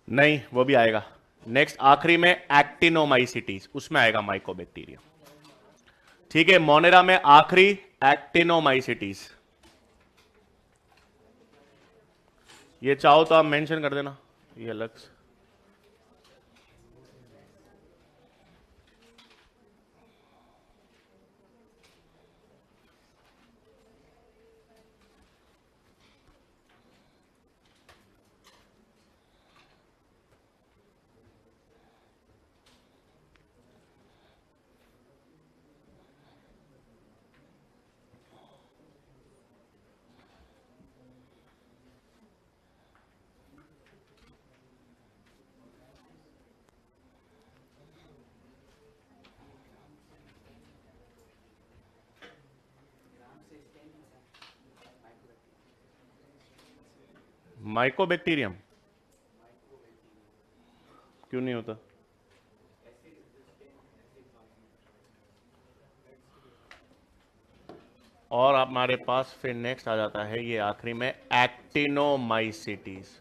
नहीं, वो भी आएगा next, आखिरी में actinomycetes, उसमें आएगा Mycobacterium. ठीक है, मोनेरा में आखिरी एक्टिनोमाइसिटीज, ये चाहो तो आप मेंशन कर देना ये अलग से। माइकोबैक्टीरियम क्यों नहीं होता? और हमारे पास फिर नेक्स्ट आ जाता है ये आखिरी में एक्टिनोमाइसिटीज।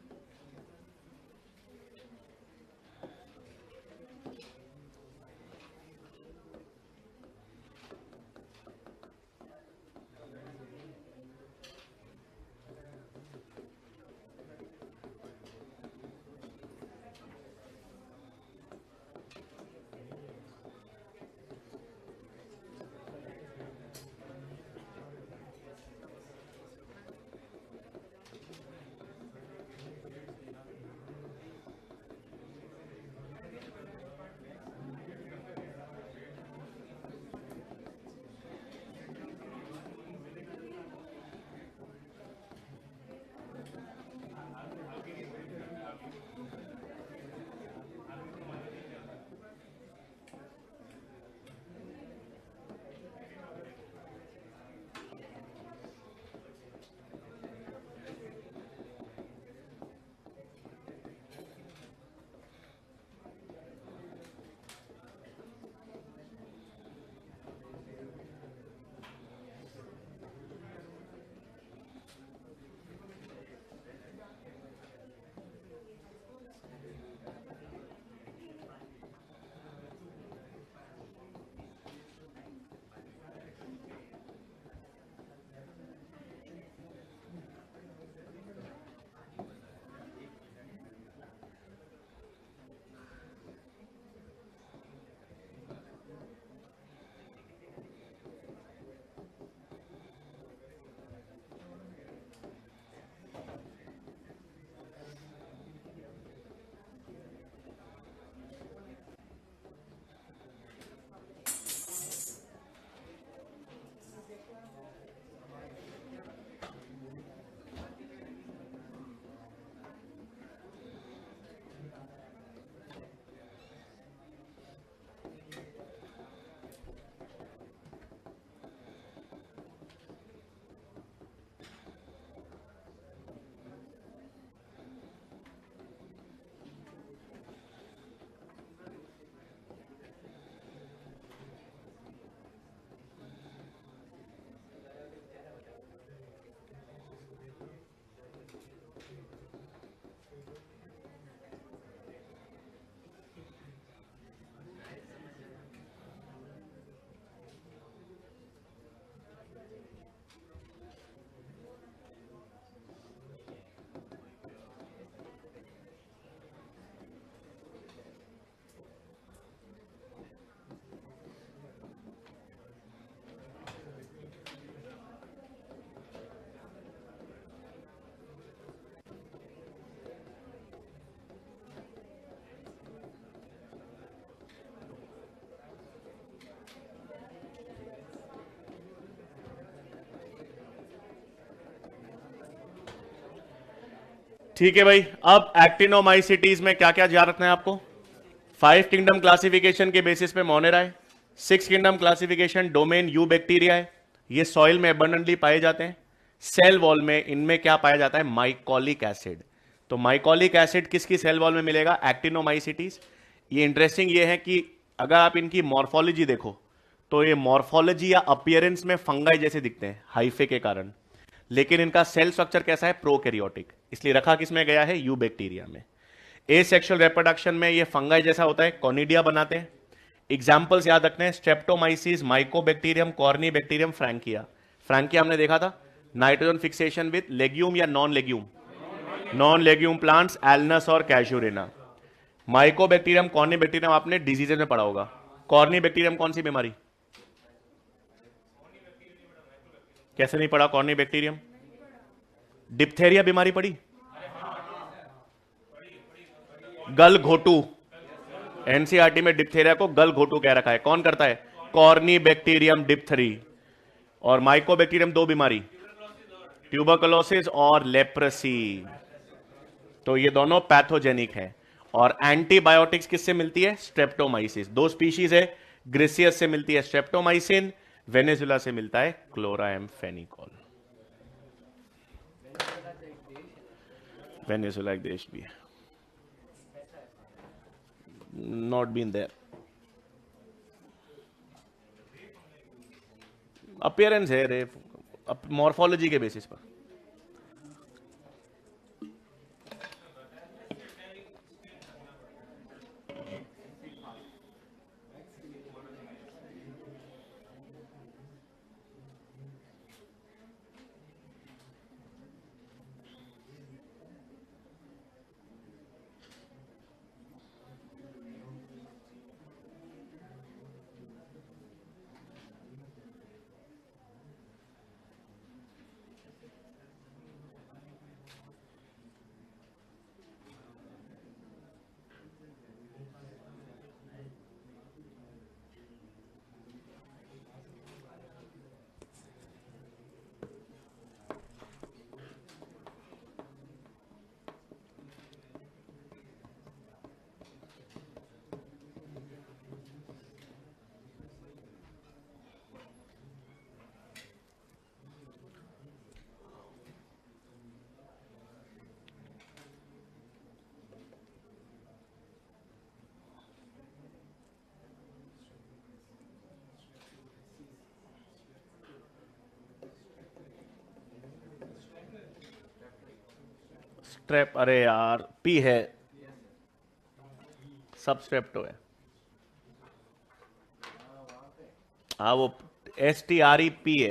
ठीक है भाई, अब एक्टिनोमाइसिटीज में क्या क्या याद रखना है आपको? 5 किंगडम क्लासिफिकेशन के बेसिस पे मोनेरा है। 6 kingdom classification domain you bacteria है, ये सॉइल में एबंडेंटली पाए जाते हैं। सेल वॉल में इनमें क्या पाया जाता है? Mycolic acid. तो माइकोलिक एसिड किसकी सेल वॉल में मिलेगा? एक्टिनोमाइसिटीज। ये इंटरेस्टिंग ये है कि अगर आप इनकी मॉर्फोलॉजी देखो तो ये मॉर्फोलॉजी या अपीयरेंस में फंगाई जैसे दिखते हैं हाइफे के कारण, लेकिन इनका सेल स्ट्रक्चर कैसा है? प्रोकैरियोटिक। इसलिए रखा किसमें गया है? यू बैक्टीरिया में। एसेक्सुअल रिप्रोडक्शन में ये फंगाई जैसा होता है, कॉनिडिया बनाते हैं। एग्जाम्पल्स याद रखने हैं, Streptomyces, Mycobacterium, Corynebacterium, Frankia. Frankia हमने देखा था, नाइट्रोजन फिक्सेशन विद लेग्यूम या non legume, non legume plants, Alnus और कैशूरिना। माइकोबैक्टीरियम, कॉर्नीबैक्टीरियम आपने डिजीजेज में पढ़ा होगा। कॉर्नीबैक्टीरियम कौन सी बीमारी? कैसे नहीं पढ़ा कॉर्नीबैक्टीरियम? डिप्थेरिया बीमारी पढ़ी? गल घोटू, एनसीईआरटी में डिप्थेरिया को गल घोटू कह रखा है। कौन करता है? कॉर्नीबैक्टीरियम डिप्थरी। और माइकोबैक्टीरियम दो बीमारी, ट्यूबरकुलोसिस और लेप्रेसी। तो ये दोनों पैथोजेनिक है। और एंटीबायोटिक्स किससे मिलती है? स्ट्रेप्टोमाइसिस। दो स्पीशीज है, ग्रिसियस से मिलती है स्ट्रेप्टोमाइसिन, वेनेजुला से मिलता है क्लोराएम्फेनिकोल। वेनेजुला एक देश भी है, नॉट बीन देयर। अपीयरेंस है रे, मॉर्फोलॉजी के बेसिस पर। स्ट्रेप, अरे यार पी है, सब स्ट्रेप्टो है। हाँ वो STREP है।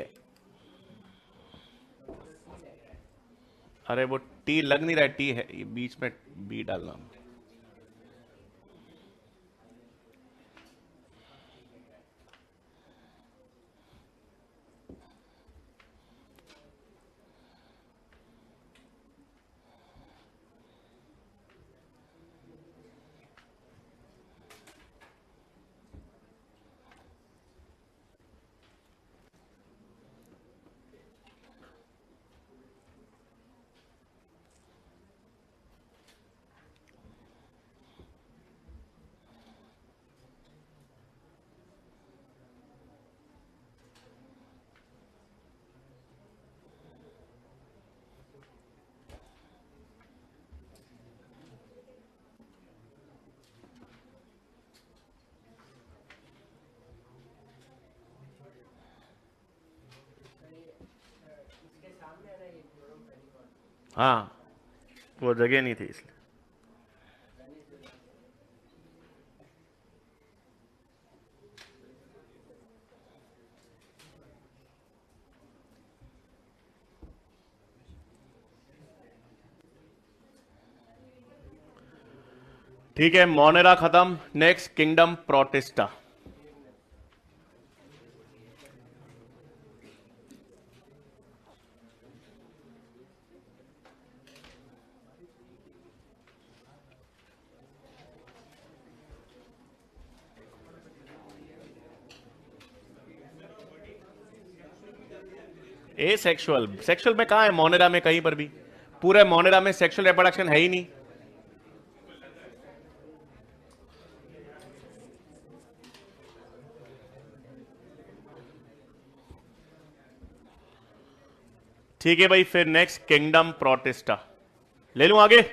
अरे वो टी लग नहीं रहा है, टी है, ये बीच में बी डालना। हाँ वो जगह नहीं थी इसलिए। ठीक है, मोनेरा खत्म। Next kingdom protista. ए सेक्सुअल, सेक्सुअल में कहां है? मोनेरा में कहीं पर भी। पूरे मोनेरा में सेक्सुअल रिप्रोडक्शन है ही नहीं। ठीक है भाई, फिर नेक्स्ट किंगडम प्रोटिस्टा ले लूं आगे।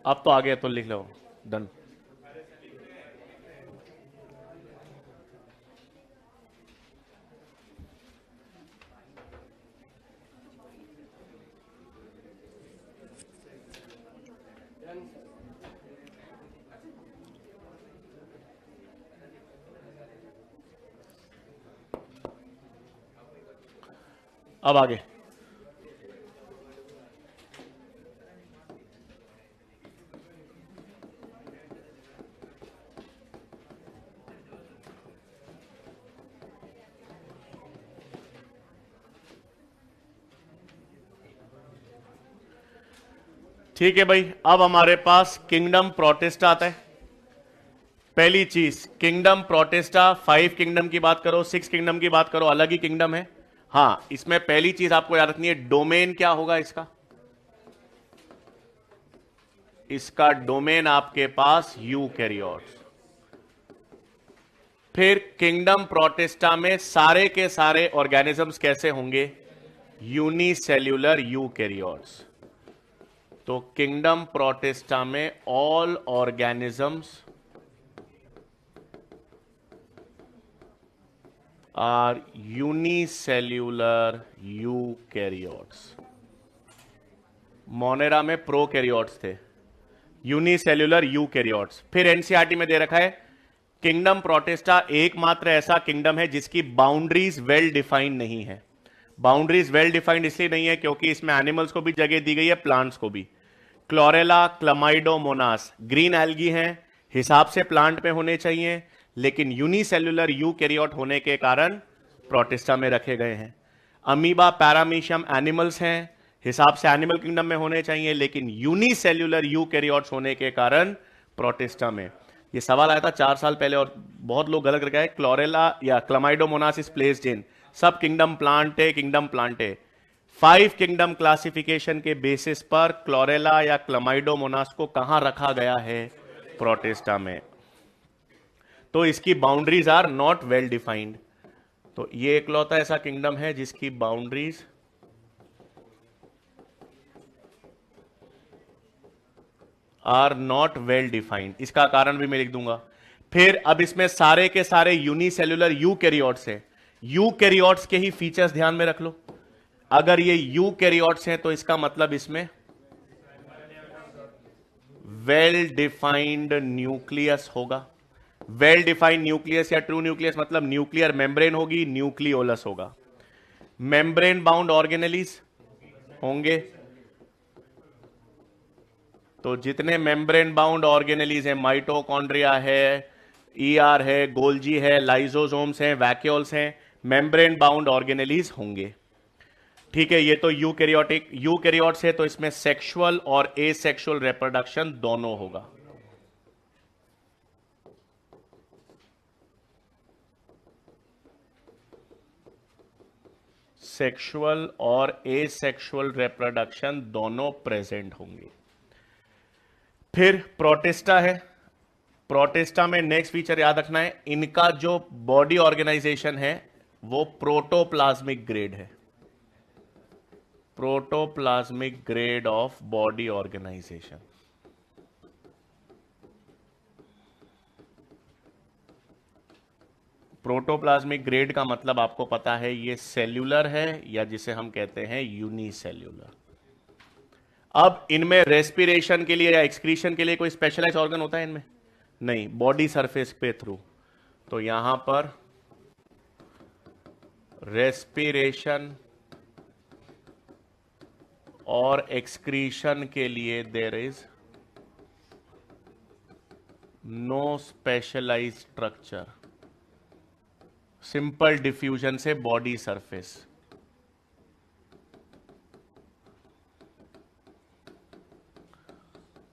अब तो आ गया तो लिख लो, डन। अब आगे ठीक है भाई, अब हमारे पास किंगडम प्रोटिस्टा आता है। पहली चीज, किंगडम प्रोटिस्टा 5 किंगडम की बात करो, 6 किंगडम की बात करो, अलग ही किंगडम है। हां, इसमें पहली चीज आपको याद रखनी है, डोमेन क्या होगा इसका। इसका डोमेन आपके पास यूकैरियोट्स। फिर किंगडम प्रोटिस्टा में सारे के सारे ऑर्गेनिजम्स कैसे होंगे, यूनिसेल्यूलर यूकैरियोट्स। तो किंगडम प्रोटिस्टा में all organisms are unicellular eukaryotes. Monera में प्रोकैरियोट्स थे, यूनिसेल्यूलर यूकैरियोट्स। फिर एनसीईआरटी में दे रखा है, किंगडम प्रोटिस्टा एकमात्र ऐसा किंगडम है जिसकी बाउंड्रीज वेल डिफाइंड नहीं है। बाउंड्रीज वेल डिफाइंड इसलिए नहीं है क्योंकि इसमें एनिमल्स को भी जगह दी गई है, प्लांट्स को भी। क्लोरेला, क्लमाइडोमोनास ग्रीन एल्गी हैं, हिसाब से प्लांट पे होने चाहिए, लेकिन यूनिसेल्यूलर यूकैरियोट होने के कारण प्रोटिस्टा में रखे गए हैं। अमीबा, पैरामीशियम एनिमल्स हैं, हिसाब से एनिमल किंगडम में होने चाहिए, लेकिन यूनिसेल्यूलर यूकैरियोट्स होने के कारण प्रोटिस्टा में। ये सवाल आया था 4 साल पहले और बहुत लोग गलत करके आए। क्लोरेला या क्लमाइडोमोनास इज प्लेस्ड इन, सब किंगडम प्लांट है, किंगडम प्लांट है। 5 किंगडम क्लासिफिकेशन के बेसिस पर क्लोरेला या क्लमाइडोमोनास को कहां रखा गया है, प्रोटिस्टा में। तो इसकी boundaries are not well defined. तो ये एकलौता ऐसा किंगडम है जिसकी boundaries are not well defined. इसका कारण भी मैं लिख दूंगा। फिर अब इसमें सारे के सारे यूनिसेल्यूलर यूकैरियोट्स हैं। यूकैरियोट्स के ही फीचर्स ध्यान में रख लो। अगर ये यूकैरियोट्स हैं तो इसका मतलब इसमें वेल डिफाइंड न्यूक्लियस होगा। वेल डिफाइंड न्यूक्लियस या ट्रू न्यूक्लियस मतलब न्यूक्लियर मेम्ब्रेन होगी, न्यूक्लियोलस होगा। मेम्ब्रेन बाउंड ऑर्गेनेलीज होंगे। तो जितने मेम्ब्रेन बाउंड ऑर्गेनेलीज हैं, माइटोकॉन्ड्रिया है, ईआर है, गोल्जी है, लाइजोसोम्स हैं, वैक्यूल्स हैं, मेम्ब्रेन बाउंड ऑर्गेनेलीज होंगे। ठीक है, ये तो यूकैरियोट्स है, तो इसमें सेक्सुअल और एसेक्सुअल रिप्रोडक्शन दोनों होगा। सेक्सुअल और एसेक्सुअल रिप्रोडक्शन दोनों प्रेजेंट होंगे। फिर प्रोटिस्टा है। प्रोटिस्टा में नेक्स्ट फीचर याद रखना है, इनका जो बॉडी ऑर्गेनाइजेशन है वो प्रोटोप्लाज्मिक ग्रेड है। Protoplasmic grade of body organisation. Protoplasmic grade का मतलब आपको पता है, ये सेल्यूलर है या जिसे हम कहते हैं यूनिसेल्यूलर। अब इनमें रेस्पिरेशन के लिए या एक्सक्रीशन के लिए कोई स्पेशलाइज ऑर्गन होता है इनमें? नहीं, बॉडी सरफेस पे थ्रू। तो यहां पर रेस्पिरेशन और एक्सक्रीशन के लिए there is no specialised structure, simple diffusion से बॉडी सरफेस।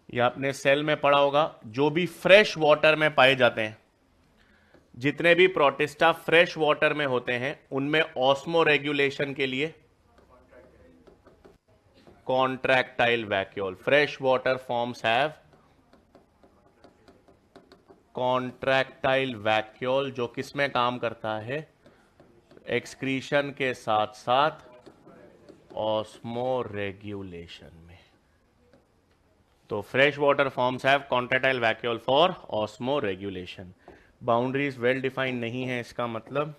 ये आपने सेल में पढ़ा होगा, जो भी फ्रेश वाटर में पाए जाते हैं, जितने भी प्रोटिस्टा फ्रेश वाटर में होते हैं, उनमें ऑस्मो रेगुलेशन के लिए contractile vacuole, fresh water forms have contractile vacuole, जो किसमें काम करता है, एक्सक्रीशन के साथ साथ ऑस्मो रेगुलेशन में। तो fresh water forms have contractile vacuole for osmo regulation. Boundaries well defined नहीं है, इसका मतलब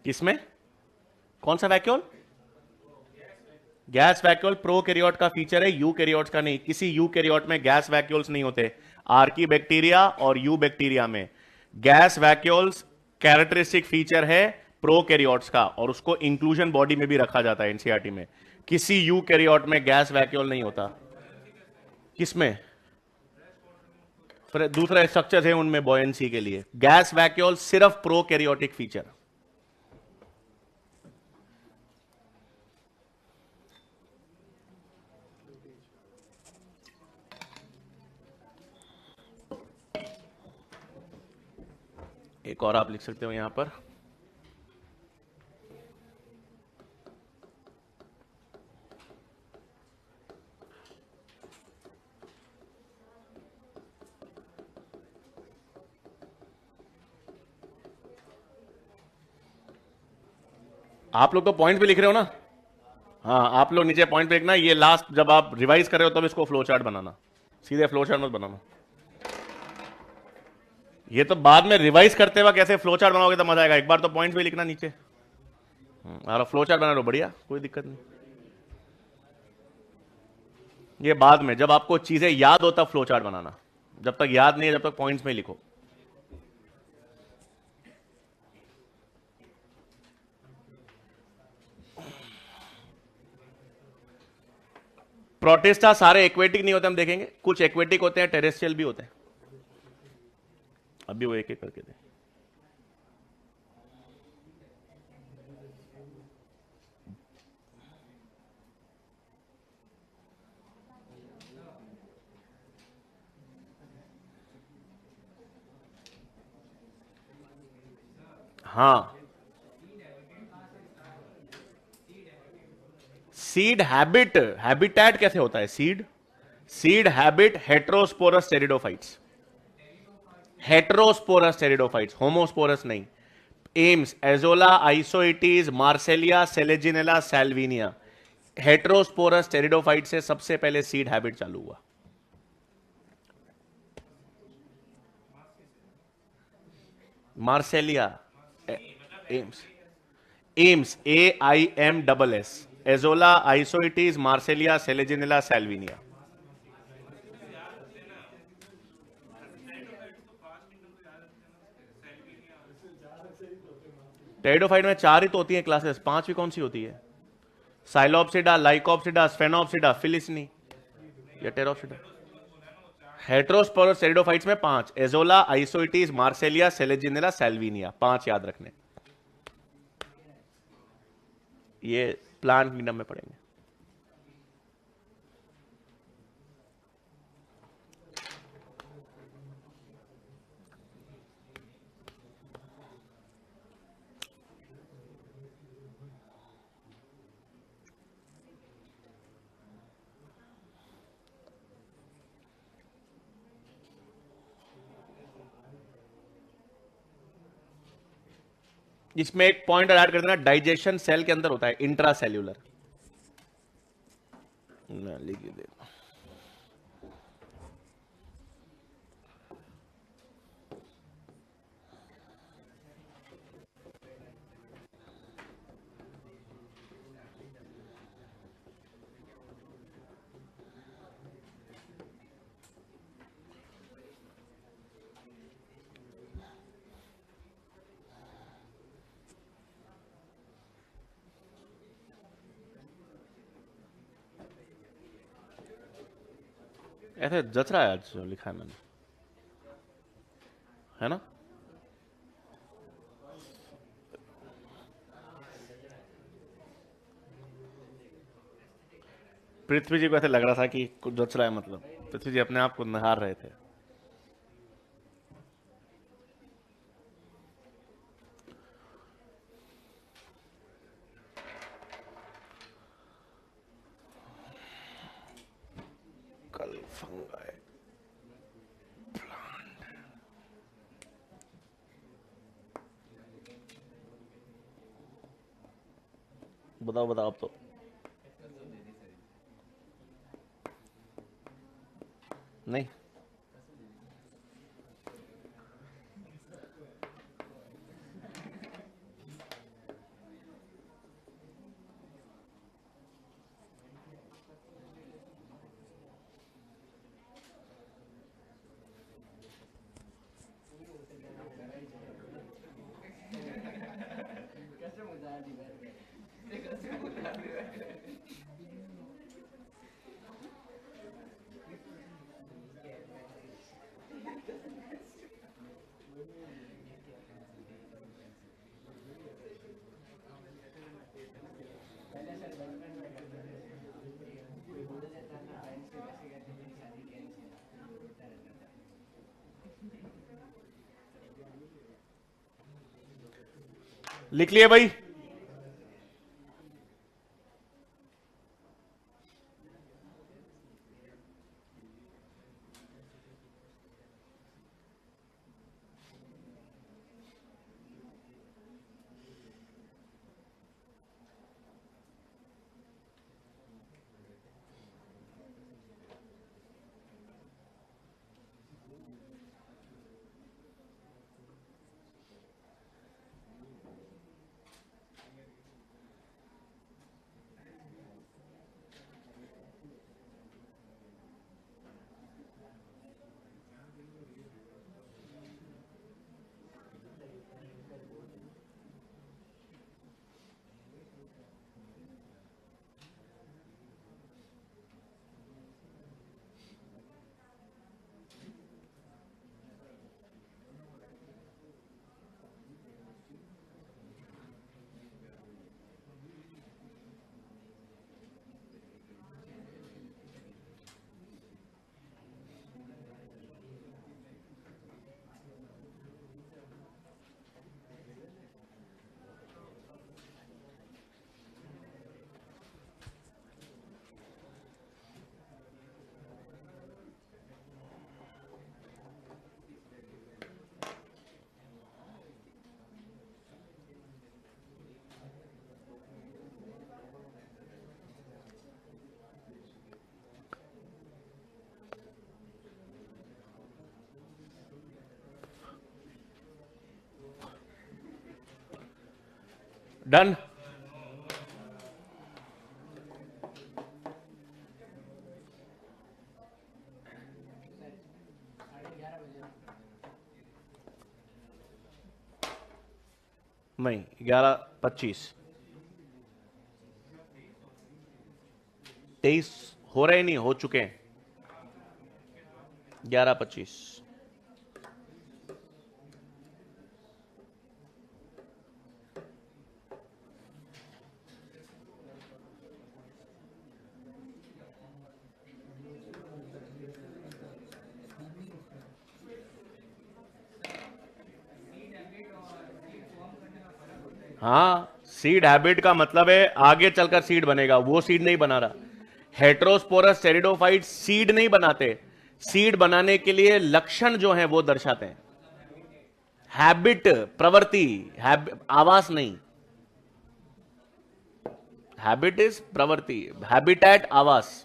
किसमें, कौन सा वैक्यूल, गैस वैक्यूल प्रोकैरियोट का फीचर है, यूकैरियोट्स का नहीं। किसी यूकैरियोट में गैस वैक्यूल्स नहीं होते। आर्की बैक्टीरिया और यू बैक्टीरिया में गैस वैक्यूल्स कैरेक्टरिस्टिक फीचर है प्रोकैरियोट्स का, और उसको इंक्लूजन बॉडी में भी रखा जाता है एनसीईआरटी में। किसी यूकैरियोट में गैस वैक्यूल नहीं होता। किसमें, दूसरा स्ट्रक्चर है उनमें बॉयंसी के लिए। गैस वैक्यूल सिर्फ प्रोकैरियोटिक फीचर। एक और आप लिख सकते हो यहां पर, आप लोग तो पॉइंट पे लिख रहे हो ना। हाँ, आप लोग नीचे पॉइंट पे लिखना, ये लास्ट जब आप रिवाइज कर रहे हो तब इसको फ्लो चार्ट बनाना, सीधे फ्लो चार्ट मत बनाना। ये तो बाद में रिवाइज करते वक्त कैसे फ्लो चार्ट बनाओगे तो मजा आएगा, एक बार तो पॉइंट पे लिखना नीचे। और फ्लो चार्ट बना लो, बढ़िया, कोई दिक्कत नहीं। ये बाद में जब आपको चीजें याद हो तब फ्लो चार्ट बनाना, जब तक याद नहीं है जब तक पॉइंट्स में लिखो। प्रोटिस्टा सारे एक्वेटिक नहीं होते, हम देखेंगे कुछ एक्वेटिक होते हैं, टेरेस्ट्रियल भी होते हैं। अभी वो एक एक करके दें। हाँ, सीड हैबिट, हैबिटेट कैसे होता है, seed, seed habit heterosporous pteridophytes, heterosporous pteridophytes, homosporous नहीं। AIMSS, Azolla, Isoetes, Marsilea, Selaginella, Salvinia, heterosporous pteridophyte से सबसे पहले सीड हैबिट चालू हुआ। Marsilea, AIMSS, AIMSS, AIMSS, Azolla, Isoetes, Marsilea, Selaginella, Salvinia. Pteridophyte में 4 ही तो होती है क्लासेस, 5वीं कौन सी होती है, साइलोप्सिडा, लाइकोप्सिडा, स्फेनोप्सिडा, फिलिसनी या टेरोप्सिडा। हेट्रोस्पोरस टेरिडोफाइट्स में 5, एजोला, आइसोइटीज, मार्सेलिया, सेलेजिनेला, सैल्विनिया, 5 याद रखने। ये प्लांट किंगडम में पढ़ेंगे। इसमें एक पॉइंट ऐड कर देना, डाइजेशन सेल के अंदर होता है, इंट्रा सेल्यूलर। लिख दे। ऐसे जच रहा है आज जो लिखा है मैंने, है ना? पृथ्वी जी को ऐसे लग रहा था कि कुछ जच रहा है, मतलब पृथ्वी जी अपने आप को निहार रहे थे। कल फंगाई बताओ बताओ अब तो। नहीं, लिख लिए भाई? डन। नहीं, 11:25 23 हो रहे नहीं, हो चुके हैं। 11:25 हाँ, सीड हैबिट का मतलब है आगे चलकर सीड बनेगा, वो सीड नहीं बना रहा। हेटेरोस्पोरस टेरिडोफाइट सीड नहीं बनाते, सीड बनाने के लिए लक्षण जो है वो दर्शाते हैं। हैबिट, प्रवृत्ति, आवास नहीं। हैबिट इज प्रवृत्ति, हैबिटैट आवास।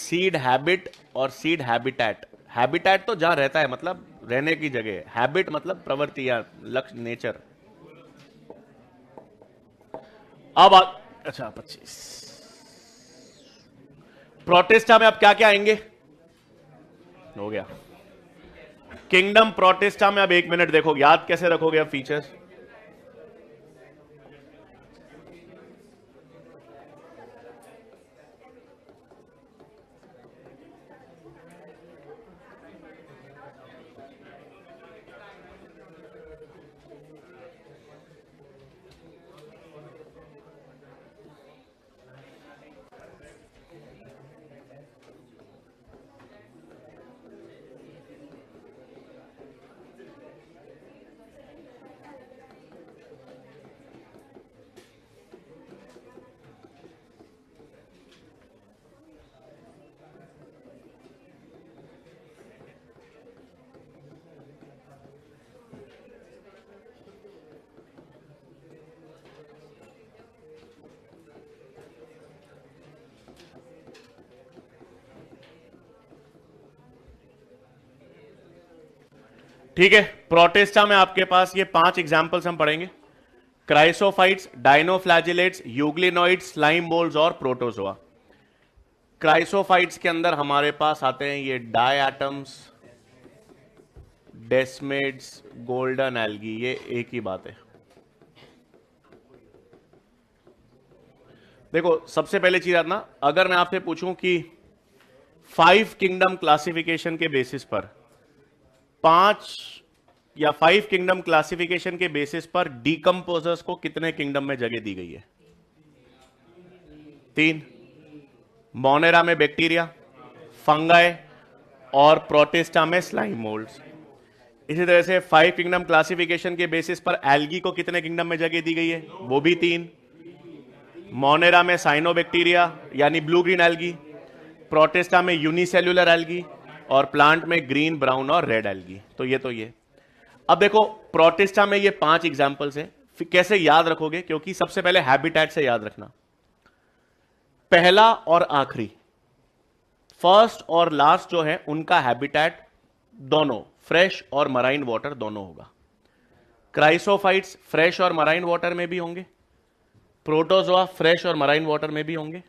सीड हैबिट और सीड हैबिटैट। हैबिटैट तो जहां रहता है, मतलब रहने की जगह। हैबिट मतलब प्रवृत्ति या लक्ष्य, नेचर। अब अच्छा 25। प्रोटिस्टा में अब क्या क्या आएंगे? हो गया। किंगडम प्रोटिस्टा में अब 1 मिनट देखो, याद कैसे रखोगे अब फीचर्स? ठीक है, प्रोटिस्टा में आपके पास ये 5 एग्जाम्पल्स हम पढ़ेंगे। क्राइसोफाइट्स, डायनोफ्लैजिलेट्स, यूग्लिनोइड्स, स्लाइम बोल्स और प्रोटोजोआ। क्राइसोफाइट्स के अंदर हमारे पास आते हैं ये डायटम्स, डेस्मेड्स, गोल्डन एल्गी। ये एक ही बात है। देखो, सबसे पहले चीज आना, अगर मैं आपसे पूछूं कि 5 किंगडम क्लासिफिकेशन के बेसिस पर 5 किंगडम क्लासिफिकेशन के बेसिस पर डीकंपोजर्स को कितने किंगडम में जगह दी गई है? 3। मोनेरा में बैक्टीरिया, फंगाई और प्रोटिस्टा में स्लाइम मोल्ड्स। इसी तरह से 5 किंगडम क्लासिफिकेशन के बेसिस पर एल्गी को कितने किंगडम में जगह दी गई है? वो भी 3। मोनेरा में साइनोबैक्टीरिया यानी ब्लू ग्रीन एल्गी, प्रोटिस्टा में यूनिसेल्युलर एल्गी और प्लांट में ग्रीन, ब्राउन और रेड एल्गी। तो ये अब देखो, प्रोटिस्टा में ये 5 एग्जांपल्स हैं। फिर कैसे याद रखोगे? क्योंकि सबसे पहले हैबिटैट से याद रखना। पहला और आखिरी, फर्स्ट और लास्ट जो है, उनका हैबिटैट दोनों फ्रेश और मराइन वाटर दोनों होगा। क्राइसोफाइट्स फ्रेश और मराइन वाटर में भी होंगे, प्रोटोजोआ फ्रेश और मराइन वाटर में भी होंगे।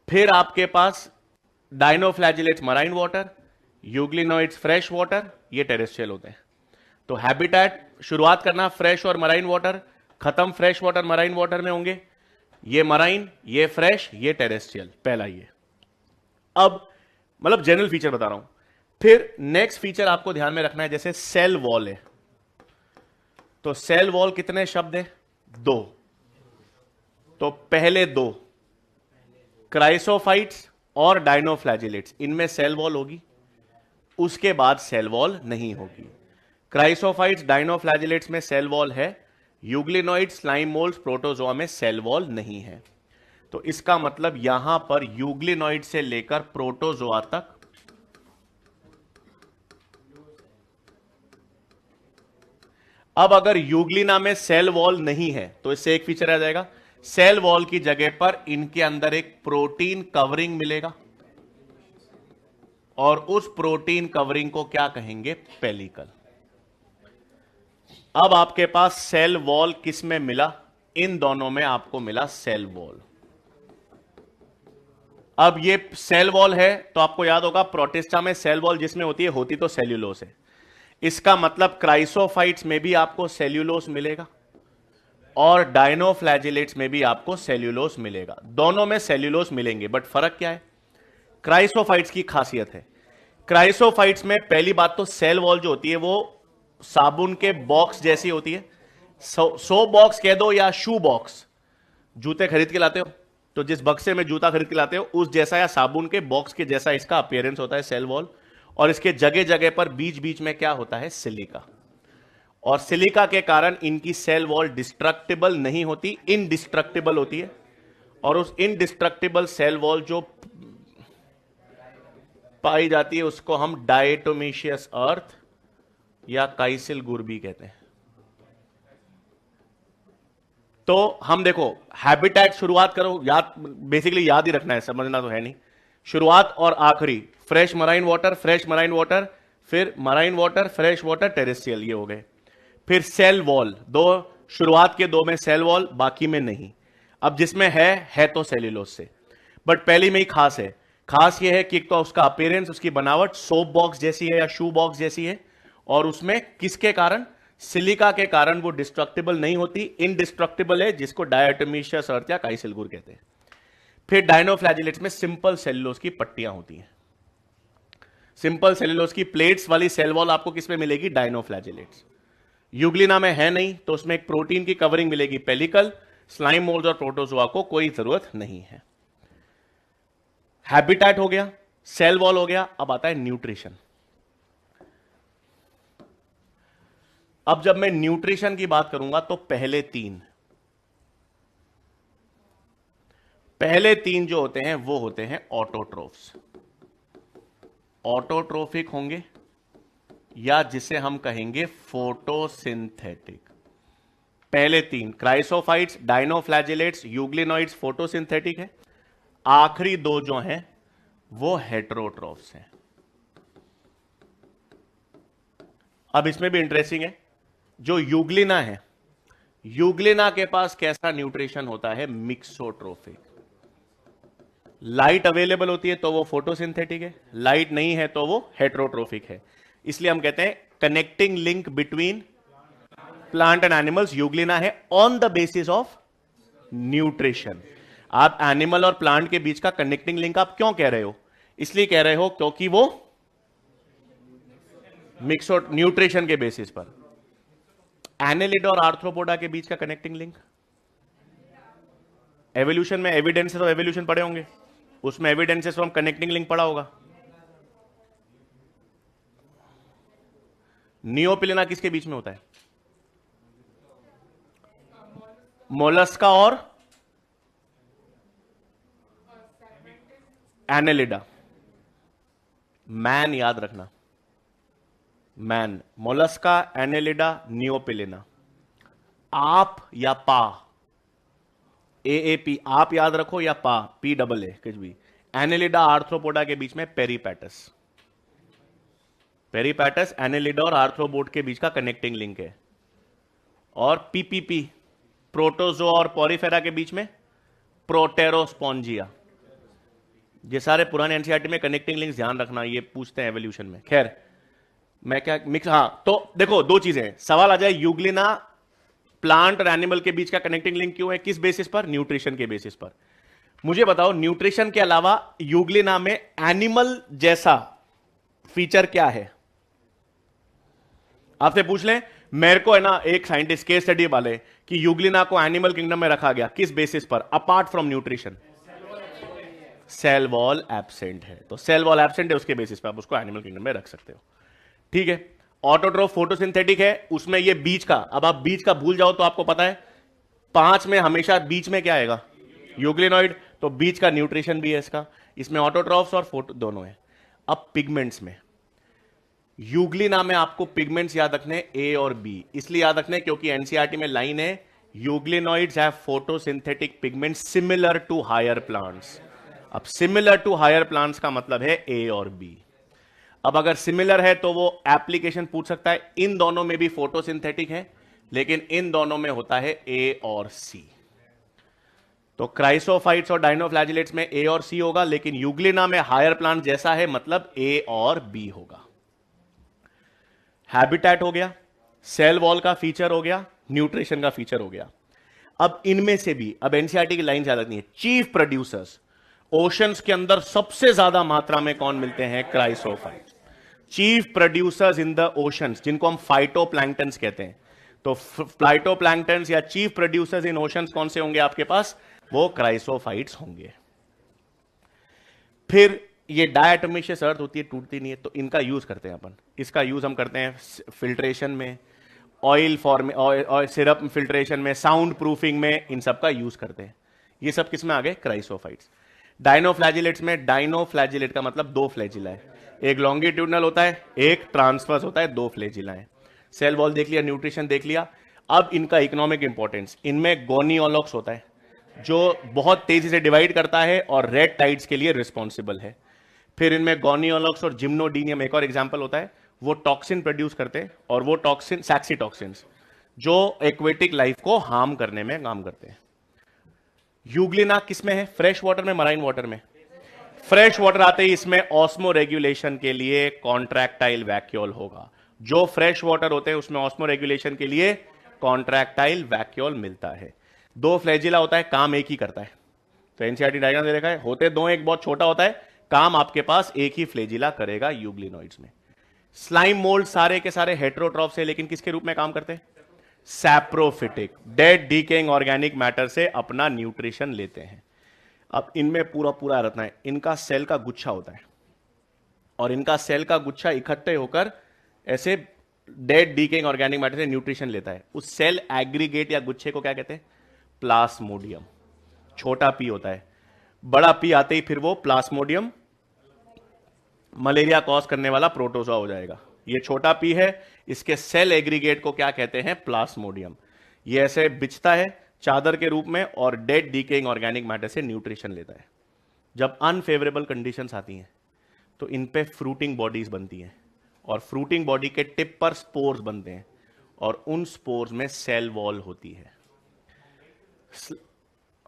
फिर आपके पास dinoflagellates marine water, euglenoids fresh water, ये टेरेस्ट्रियल होते हैं। तो हैबिटैट शुरुआत करना फ्रेश और मराइन वाटर, खत्म फ्रेश वाटर मराइन वाटर में होंगे। ये मराइन, ये फ्रेश, ये टेरेस्ट्रियल, पहला ये। अब मतलब जनरल फीचर बता रहा हूं। फिर नेक्स्ट फीचर आपको ध्यान में रखना है, जैसे सेल वॉल है, तो सेल वॉल कितने शब्द है? 2। तो पहले 2 क्राइसोफाइट्स और डायनोफ्लैजिलेट्स, इनमें सेल वॉल होगी, उसके बाद सेल वॉल नहीं होगी। क्राइसोफाइट्स, डायनोफ्लैजिलेट्स में सेल वॉल है, यूग्लिनोइड, स्लाइम मोल्ड्स, प्रोटोजोआ में सेल वॉल नहीं है। तो इसका मतलब यहां पर यूग्लिनोइड से लेकर प्रोटोजोआ तक अब अगर यूग्लिना में सेल वॉल नहीं है तो इससे एक फीचर आ जाएगा, सेल वॉल की जगह पर इनके अंदर एक प्रोटीन कवरिंग मिलेगा और उस प्रोटीन कवरिंग को क्या कहेंगे? पेलिकल। अब आपके पास सेल वॉल किस में मिला? इन दोनों में आपको मिला सेल वॉल। अब ये सेल वॉल है तो आपको याद होगा प्रोटिस्टा में सेल वॉल जिसमें होती है, होती तो सेल्यूलोस है। इसका मतलब क्राइसोफाइट्स में भी आपको सेल्यूलोस मिलेगा और डायनोफ्लैजिलेट्स में भी आपको सेल्यूलोस मिलेगा। दोनों में सेल्यूलोस मिलेंगे, बट फर्क क्या है? क्राइसोफाइट्स की खासियत है, क्राइसोफाइट्स में पहली बात तो सेल वॉल जो होती है वो साबुन के बॉक्स जैसी होती है। सो बॉक्स कह दो या शू बॉक्स, जूते खरीद के लाते हो तो जिस बक्से में जूता खरीद के लाते हो उस जैसा या साबुन के बॉक्स के जैसा इसका अपीयरेंस होता है सेल वॉल। और इसके जगह जगह पर बीच बीच में क्या होता है? सिलिका। और सिलिका के कारण इनकी सेल वॉल डिस्ट्रक्टिबल नहीं होती, इनडिस्ट्रक्टिबल होती है। और उस इनडिस्ट्रक्टिबल सेल वॉल जो पाई जाती है उसको हम डायटोमीशियस अर्थ या काइसिल गुर्बी कहते हैं। तो हम देखो हैबिटैट शुरुआत करो, याद बेसिकली याद ही रखना है, समझना तो है नहीं। शुरुआत और आखिरी, fresh marine water, fresh marine water, फिर marine water, fresh water, terrestrial, ये हो गए। फिर सेल वॉल, दो शुरुआत के दो में सेल वॉल, बाकी में नहीं। अब जिसमें है तो सेल्यूलोज से, बट पहली में ही खास है। खास ये है कि एक तो उसका अपीयरेंस, उसकी बनावट सोप बॉक्स जैसी है या शू बॉक्स जैसी है, और उसमें किसके कारण, सिलिका के कारण वो डिस्ट्रक्टिबल नहीं होती, इनडिस्ट्रक्टिबल है, जिसको डायटोमीशियस अर्थ या काई सिल्गुर कहते हैं। फिर डायनोफ्लैजिलेट्स में सिंपल सेल्यूलोज की पट्टियां होती हैं। सिंपल सेल्यूलोज की प्लेट्स वाली सेल वॉल आपको किसमें मिलेगी, डायनोफ्लैजिलेट्स। यूग्लिना में है नहीं, तो उसमें एक प्रोटीन की कवरिंग मिलेगी पेलिकल। स्लाइम मोल्ड और प्रोटोजोआ को कोई जरूरत नहीं है। हैबिटेट हो गया, सेल वॉल हो गया, अब आता है न्यूट्रिशन। अब जब मैं न्यूट्रिशन की बात करूंगा तो पहले तीन जो होते हैं वो होते हैं ऑटोट्रोफ्स। ऑटोट्रोफिक होंगे या जिसे हम कहेंगे फोटोसिंथेटिक। पहले तीन क्राइसोफाइट्स, डायनोफ्लैजिलेट्स, यूग्लिनोइड्स फोटोसिंथेटिक है। आखिरी दो जो हैं वो हेटेरोट्रोफ्स हैं। अब इसमें भी इंटरेस्टिंग है, जो यूग्लिना है, यूग्लिना के पास कैसा न्यूट्रिशन होता है, मिक्सोट्रोफिक। लाइट अवेलेबल होती है तो वो फोटोसिंथेटिक है, लाइट नहीं है तो वो हेटेरोट्रोफिक है। इसलिए हम कहते हैं connecting link between plant and animals euglena है on the basis of nutrition. आप एनिमल और प्लांट के बीच का कनेक्टिंग लिंक आप क्यों कह रहे हो, इसलिए कह रहे हो क्योंकि वो मिक्सो न्यूट्रिशन के बेसिस पर। एनेलिडा और आर्थ्रोपोडा के बीच का कनेक्टिंग लिंक, एवोल्यूशन में एविडेंसेस ऑफ एवोल्यूशन पढ़े होंगे, उसमें एविडेंसेस फ्रॉम कनेक्टिंग लिंक पढ़ा होगा। नियोपिलिना किसके बीच में होता है, मोलस्का और एनेलिडा। मैन याद रखना, मैन, मोलस्का, एनेलिडा, नियोपिलिना। आप या पा, एएपी, आप याद रखो, या पा, पी डबल ए, कुछ भी। एनेलिडा आर्थ्रोपोडा के बीच में पेरीपैटस, पेरीपैटस एनेलिडा और आर्थ्रोपोड के बीच का कनेक्टिंग लिंक है। और पीपीपी, प्रोटोजोआ और पॉरीफेरा के बीच में प्रोटेरोस्पोंजिया। ये सारे पुराने एनसीईआरटी में कनेक्टिंग लिंक्स ध्यान रखना, ये पूछते हैं एवोल्यूशन में। खैर मैं क्या मिक्स, हाँ तो देखो दो चीजें सवाल आ जाए, यूग्लिना प्लांट और एनिमल के बीच का कनेक्टिंग लिंक क्यों है, किस बेसिस पर, न्यूट्रिशन के बेसिस पर। मुझे बताओ न्यूट्रिशन के अलावा यूग्लिना में एनिमल जैसा फीचर क्या है, आपसे पूछ लें। मेरे को है ना एक साइंटिस्ट केस स्टडी वाले कि यूग्लिना को एनिमल किंगडम में रखा गया किस बेसिस पर, apart from nutrition, cell wall absent है, तो सेल वॉल एब्सेंट है, उसके बेसिस पर आप उसको एनिमल किंगडम में रख सकते हो। ठीक है, ऑटोट्रोफ फोटोसिंथेटिक है, उसमें ये बीच का, अब आप बीच का भूल जाओ तो आपको पता है 5 में हमेशा बीच में क्या आएगा, यूग्लिनोइड, तो बीच का न्यूट्रिशन भी है इसका। इसमें ऑटोट्रोफ्स और फोटो दोनों है। अब पिगमेंट्स में, यूग्लिना में आपको पिगमेंट्स याद रखने ए और बी, इसलिए याद रखने क्योंकि एनसीईआरटी में लाइन है euglenoids have photosynthetic pigments similar to higher plants. अब सिमिलर टू हायर प्लांट्स का मतलब है ए और बी। अब अगर सिमिलर है तो वो एप्लीकेशन पूछ सकता है, इन दोनों में भी फोटोसिंथेटिक है, लेकिन इन दोनों में होता है ए और सी। तो क्राइसोफाइट्स और डायनोफ्लैजिलेट्स में ए और सी होगा, लेकिन यूग्लिना में हायर प्लांट जैसा है, मतलब ए और बी होगा। हैबिटेट हो गया, सेल वॉल का फीचर हो गया, न्यूट्रिशन का फीचर हो गया। अब इनमें से भी, अब एनसीईआरटी की लाइन ज्यादा नहीं है, चीफ प्रोड्यूसर्स ओशंस के अंदर सबसे ज्यादा मात्रा में कौन मिलते हैं, chrysophytes. Chief producers in the oceans, जिनको हम फाइटोप्लैंक्टन्स कहते हैं, तो फाइटोप्लैंक्टन्स या चीफ प्रोड्यूसर्स इन ओशंस कौन से होंगे आपके पास, वो क्राइसोफाइट्स होंगे। फिर ये डायटोमीशियस अर्थ होती है, टूटती नहीं है, तो इनका यूज करते हैं अपन। इसका यूज हम करते हैं फिल्ट्रेशन में, ऑयल फॉर्म, सिरप फिल्ट्रेशन में, साउंड प्रूफिंग में, इन सब का यूज करते हैं। ये सब किस में आ गए, क्राइसोफाइट्स। डायनोफ्लैजिलेट्स में, डायनोफ्लैजिलेट का मतलब 2 फ्लैजिला है, एक लॉन्गिट्यूडनल होता है, एक ट्रांसवर्स होता है, 2 फ्लैजिला है। सेल वॉल देख लिया, न्यूट्रिशन देख लिया। अब इनका इकोनॉमिक इंपॉर्टेंस, इनमें गोनियोलॉक्स होता है, जो बहुत तेजी से डिवाइड करता है और रेड टाइड्स के लिए रिस्पॉन्सिबल है। फिर इनमें गोनियोलॉक्स और जिम्नोडीनियम एक और एग्जाम्पल होता है, वो टॉक्सिन प्रोड्यूस करते हैं, और वो टॉक्सिन सैक्सी टॉक्सिन्स जो एक्वेटिक लाइफ को हार्म करने में काम करते हैं। यूग्लिना किसमें है? फ्रेश वाटर में, मराइन वाटर में? फ्रेश वाटर आते ही इसमें ऑस्मो रेगुलेशन के लिए कॉन्ट्रैक्टाइल वैक्यूल होगा। जो फ्रेश वाटर होते हैं उसमें ऑस्मो रेगुलेशन के लिए कॉन्ट्रैक्टाइल वैक्यूल मिलता है। दो फ्लैजिला होता है, काम एक ही करता है। तो एनसीईआरटी डायग्राम में देखा है, होते दो, एक बहुत छोटा होता है, काम आपके पास एक ही फ्लैजिला करेगा यूग्लिनोइड्स में। स्लाइम मोल्ड सारे के सारे हेटेरोट्रॉफ्स है, लेकिन किसके रूप में काम करते हैं? Saprophytic, dead decaying organic matter से अपना न्यूट्रिशन लेते हैं। अब इनमें पूरा पूरा रत्न है, इनका सेल का गुच्छा होता है, और इनका सेल का गुच्छा इकट्ठे होकर ऐसे डेड डीकेइंग ऑर्गेनिक मैटर से न्यूट्रिशन लेता है। उस सेल एग्रीगेट या गुच्छे को क्या कहते हैं? प्लास्मोडियम। छोटा पी होता है, बड़ा पी आते ही फिर वो प्लास्मोडियम मलेरिया कॉज करने वाला प्रोटोजोआ हो जाएगा। ये छोटा पी है, इसके सेल एग्रीगेट को क्या कहते हैं? प्लास्मोडियम। ये ऐसे बिछता है चादर के रूप में और डेड डीकेइंग ऑर्गेनिक मैटर से न्यूट्रिशन लेता है। जब अनफेवरेबल कंडीशंस आती हैं तो इन पे फ्रूटिंग बॉडीज बनती हैं, और फ्रूटिंग बॉडी के टिप पर स्पोर्स बनते हैं, और उन स्पोर्स में सेल वॉल होती है।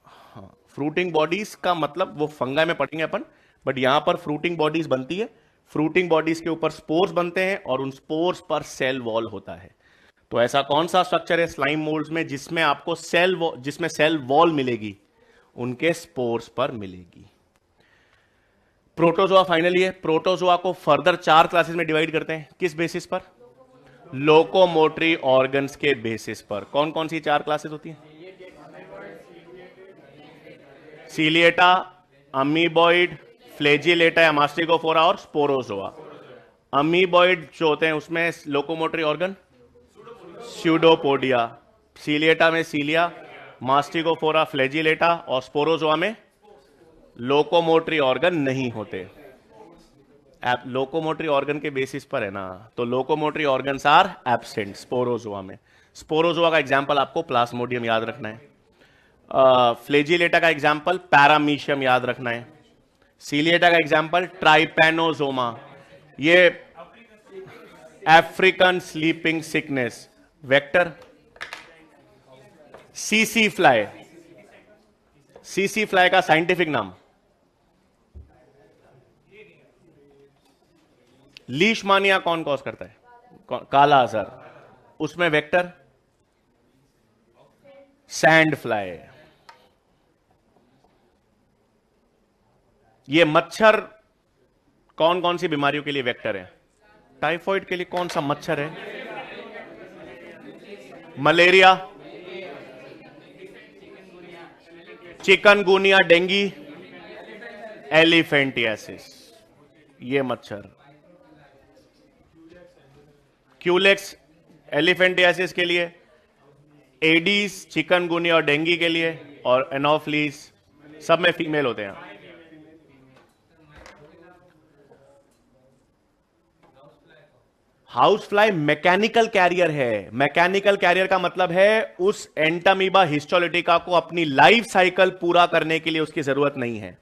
हाँ, फ्रूटिंग बॉडीज का मतलब वो फंगाई में पढ़ेंगे अपन, बट यहां पर फ्रूटिंग बॉडीज बनती है, फ्रूटिंग बॉडीज के ऊपर स्पोर्स बनते हैं, और उन स्पोर्स पर सेल वॉल होता है। तो ऐसा कौन सा स्ट्रक्चर है स्लाइम मोल्ड्स में जिसमें आपको जिसमें सेल वॉल मिलेगी? उनके स्पोर्स पर मिलेगी। प्रोटोजोआ फाइनली है। प्रोटोजोआ को फर्दर 4 क्लासेस में डिवाइड करते हैं, किस बेसिस पर? लोकोमोटरी ऑर्गन्स के बेसिस पर। कौन कौन सी 4 क्लासेस होती हैं? सीलिएटा, अमीबॉइड, फ्लेजिलेटा या मास्टिकोफोरा, और स्पोरोजोआ। अमीबॉइड जो होते हैं उसमें लोकोमोटरी ऑर्गन स्यूडोपोडिया, सीलिएटा में सीलिया, मास्टिकोफोरा, फ्लेजिलेटा, और स्पोरोजोआ में लोकोमोटरी ऑर्गन नहीं होते। लोकोमोटरी ऑर्गन के बेसिस पर है ना, तो locomotory organs are absent sporozoa में। स्पोरोजोआ का एग्जांपल आपको प्लाज्मोडियम याद रखना है, फ्लेजिलेटा का एग्जांपल पैरामीशियम याद रखना है, सीलिएटा का एग्जांपल ट्राइपैनोजोमा, ये African sleeping sickness vector. CC fly, CC fly का साइंटिफिक नाम लीशमानिया कौन कॉज करता है? काला अजहर, उसमें वेक्टर सैंड फ्लाई। ये मच्छर कौन कौन सी बीमारियों के लिए वेक्टर है? टाइफॉइड के लिए कौन सा मच्छर है? मलेरिया, चिकनगुनिया, डेंगी, एलिफेंटियासिस, ये मच्छर। क्यूलेक्स एलिफेंटियासिस के लिए, एडीज चिकनगुनिया और डेंगी के लिए, और एनोफ्लीस सब में फीमेल होते हैं। हाउस फ्लाई मैकेनिकल कैरियर है। मैकेनिकल कैरियर का मतलब है उस एंटामीबा हिस्टोलिटिका को अपनी लाइफ साइकिल पूरा करने के लिए उसकी जरूरत नहीं है।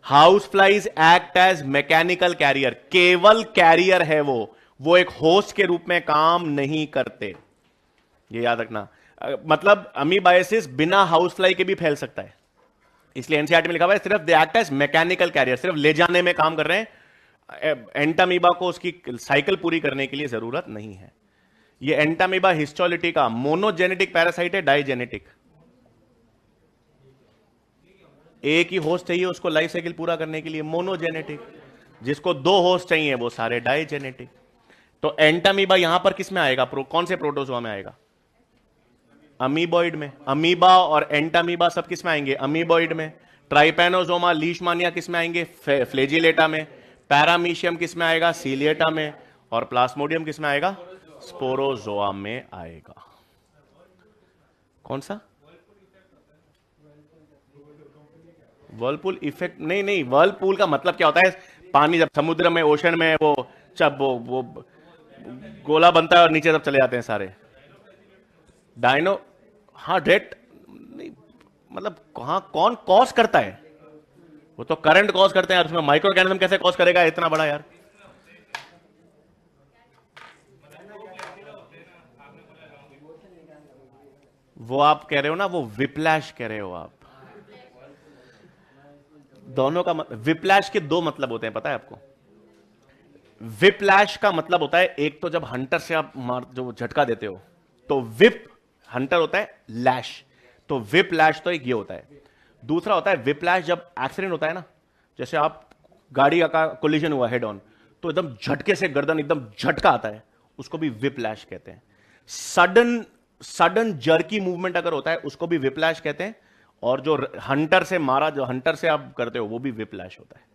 House flies act as mechanical carrier, केवल कैरियर है वो एक होस्ट के रूप में काम नहीं करते, ये याद रखना। मतलब अमीबाइसिस बिना हाउस फ्लाई के भी फैल सकता है, इसलिए एनसीईआरटी में लिखा हुआ है सिर्फ they act as mechanical carrier, सिर्फ ले जाने में काम कर रहे हैं, एंटामीबा को उसकी साइकिल पूरी करने के लिए जरूरत नहीं है। ये एंटामीबा हिस्टोलिटिका मोनोजेनेटिक पैरासाइट है, डाइजेनेटिक? एक ही होस्ट चाहिए उसको लाइफ साइकिल पूरा करने के लिए, मोनोजेनेटिक। जिसको 2 होस्ट चाहिए वो सारे डाइजेनेटिक। तो एंटामीबा यहां पर किस में आएगा? कौन से प्रोटोजोआ में आएगा? अमीबॉइड में। अमीबा और एंटामीबा सब किस में आएंगे? अमीबॉइड में। ट्राइपैनोजोमा, लीशमानिया किस में आएंगे? फ्लेजिलेटा में। पैरामीशियम किस में आएगा? सीलिएटा में। और प्लाज्मोडियम किस में आएगा? स्पोरोजोआ में आएगा। कौन सा? Whirlpool effect? नहीं, वर्लपूल का मतलब क्या होता है? पानी जब समुद्र में, ओशन में वो जब वो गोला बनता है और नीचे सब चले जाते हैं सारे। डायनो, हाँ, डेट नहीं, मतलब कहां कौन कॉज करता है? वो तो करंट कॉज करते हैं, उसमें माइक्रो ऑर्गेनिज्म कैसे कॉज करेगा इतना बड़ा यार? वो आप कह रहे हो ना, वो विप्लैश कह रहे हो आप। दोनों का विप्लैश के दो मतलब होते हैं, पता है आपको? विप्लैश का मतलब होता है, एक तो जब हंटर से आप मार जो झटका देते हो तो विप, हंटर होता है लैश, तो विप लैश तो एक ये होता है। दूसरा होता है विप्लैश जब एक्सीडेंट होता है ना, जैसे आप गाड़ी का कोलिजन हुआ हेड ऑन, तो एकदम झटके से गर्दन एकदम झटका आता है, उसको भी विप्लैश कहते हैं। सडन सडन जर्की मूवमेंट अगर होता है उसको भी विप्लैश कहते हैं। और जो हंटर से मारा, जो हंटर से आप करते हो, वो भी विप्लैश होता है।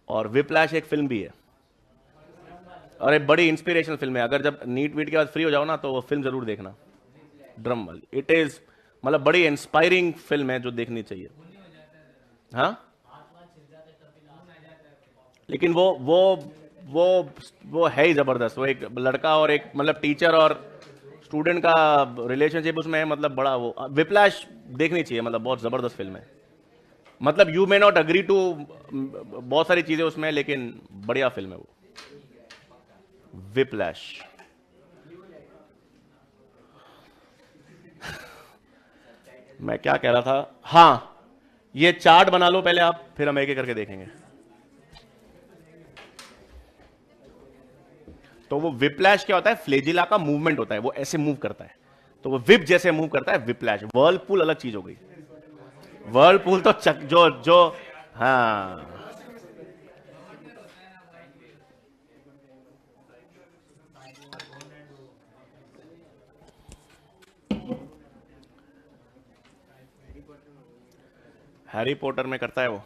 और विप्लैश एक फिल्म भी है, और एक बड़ी इंस्पिरेशनल फिल्म है। अगर जब नीट वीट के बाद फ्री हो जाओ ना, तो वो फिल्म जरूर देखना, ड्रम वाली। इट इज मतलब बड़ी इंस्पायरिंग फिल्म है जो देखनी चाहिए। हाँ, लेकिन वो वो है ही जबरदस्त। वो एक लड़का और एक मतलब टीचर और स्टूडेंट का रिलेशनशिप उसमें है, मतलब बड़ा वो विप्लैश देखनी चाहिए, मतलब बहुत जबरदस्त फिल्म है। मतलब you may not agree to बहुत सारी चीजें उसमें, लेकिन बढ़िया फिल्म है वो, विप्लैश। मैं क्या कह रहा था, हाँ, ये चार्ट बना लो पहले आप, फिर हम एक एक करके देखेंगे। तो वो विप्लैश क्या होता है? फ्लेजिला का मूवमेंट होता है, वो ऐसे मूव करता है, तो वो विप जैसे मूव करता है, विप्लैश। वर्लपूल अलग चीज हो गई। वर्लपूल तो जो जो हाँ, हैरी पॉटर में करता है वो,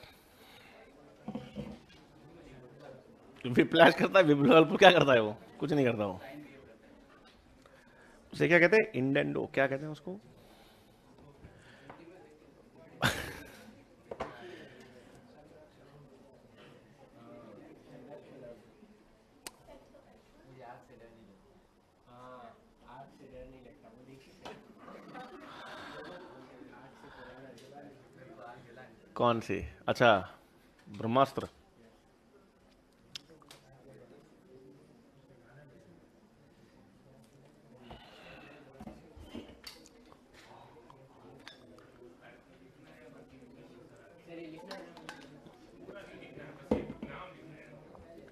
विप्लैश करता है। वर्लपूल क्या करता है? वो कुछ नहीं करता वो। उसे क्या कहते हैं? इंडेंडो, क्या कहते हैं उसको? कौन सी? अच्छा, ब्रह्मास्त्र।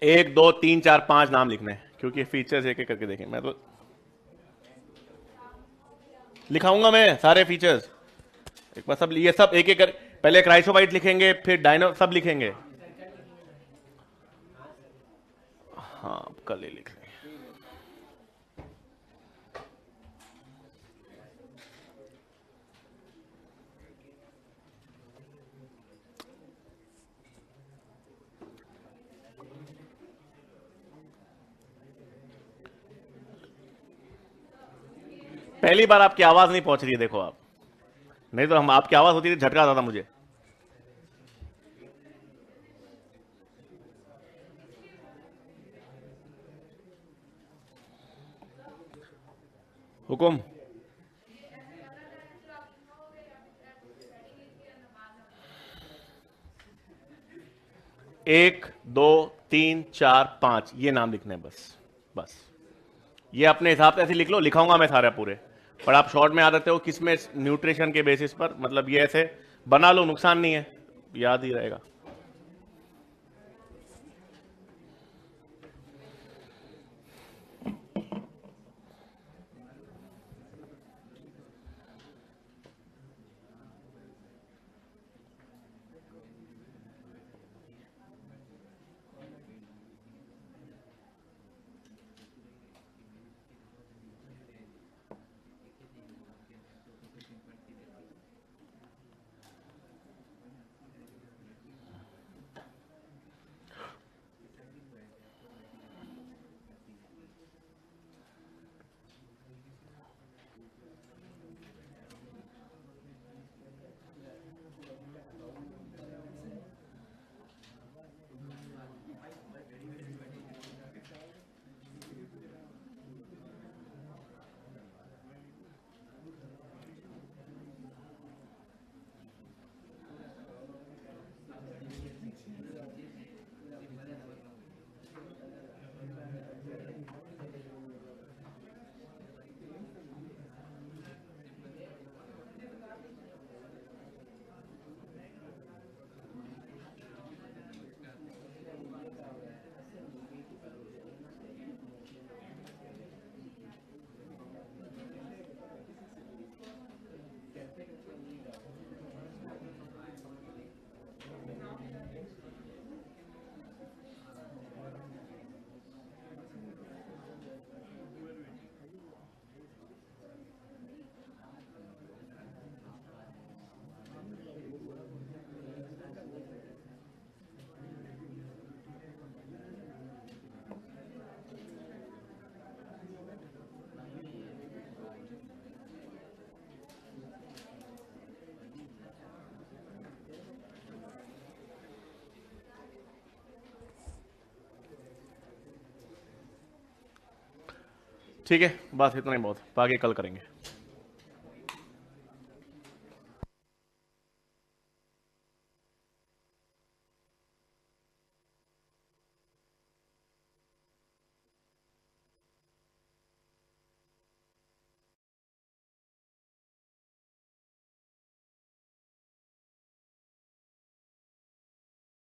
एक दो तीन चार पांच नाम लिखने हैं, क्योंकि फीचर्स एक एक करके देखें। मैं तो लिखाऊंगा मैं सारे फीचर्स एक बार, सब ये सब एक एक कर। पहले क्राइसोबाइट लिखेंगे, फिर डायनो, सब लिखेंगे। हाँ, कल ही लिख लेंगे। पहली बार आपकी आवाज नहीं पहुंच रही है, देखो आप। नहीं तो हम, आपकी आवाज होती थी, झटका आता था मुझे। हुकुम। एक दो तीन चार पांच, ये नाम लिखने हैं बस। बस ये अपने हिसाब से ऐसे लिख लो, लिखाऊंगा मैं सारे पूरे। पर आप शॉर्ट में याद रखते हो किसमें, न्यूट्रिशन के बेसिस पर, मतलब ये ऐसे बना लो, नुकसान नहीं है, याद ही रहेगा। ठीक है, बस इतना ही बहुत, बाकी कल करेंगे।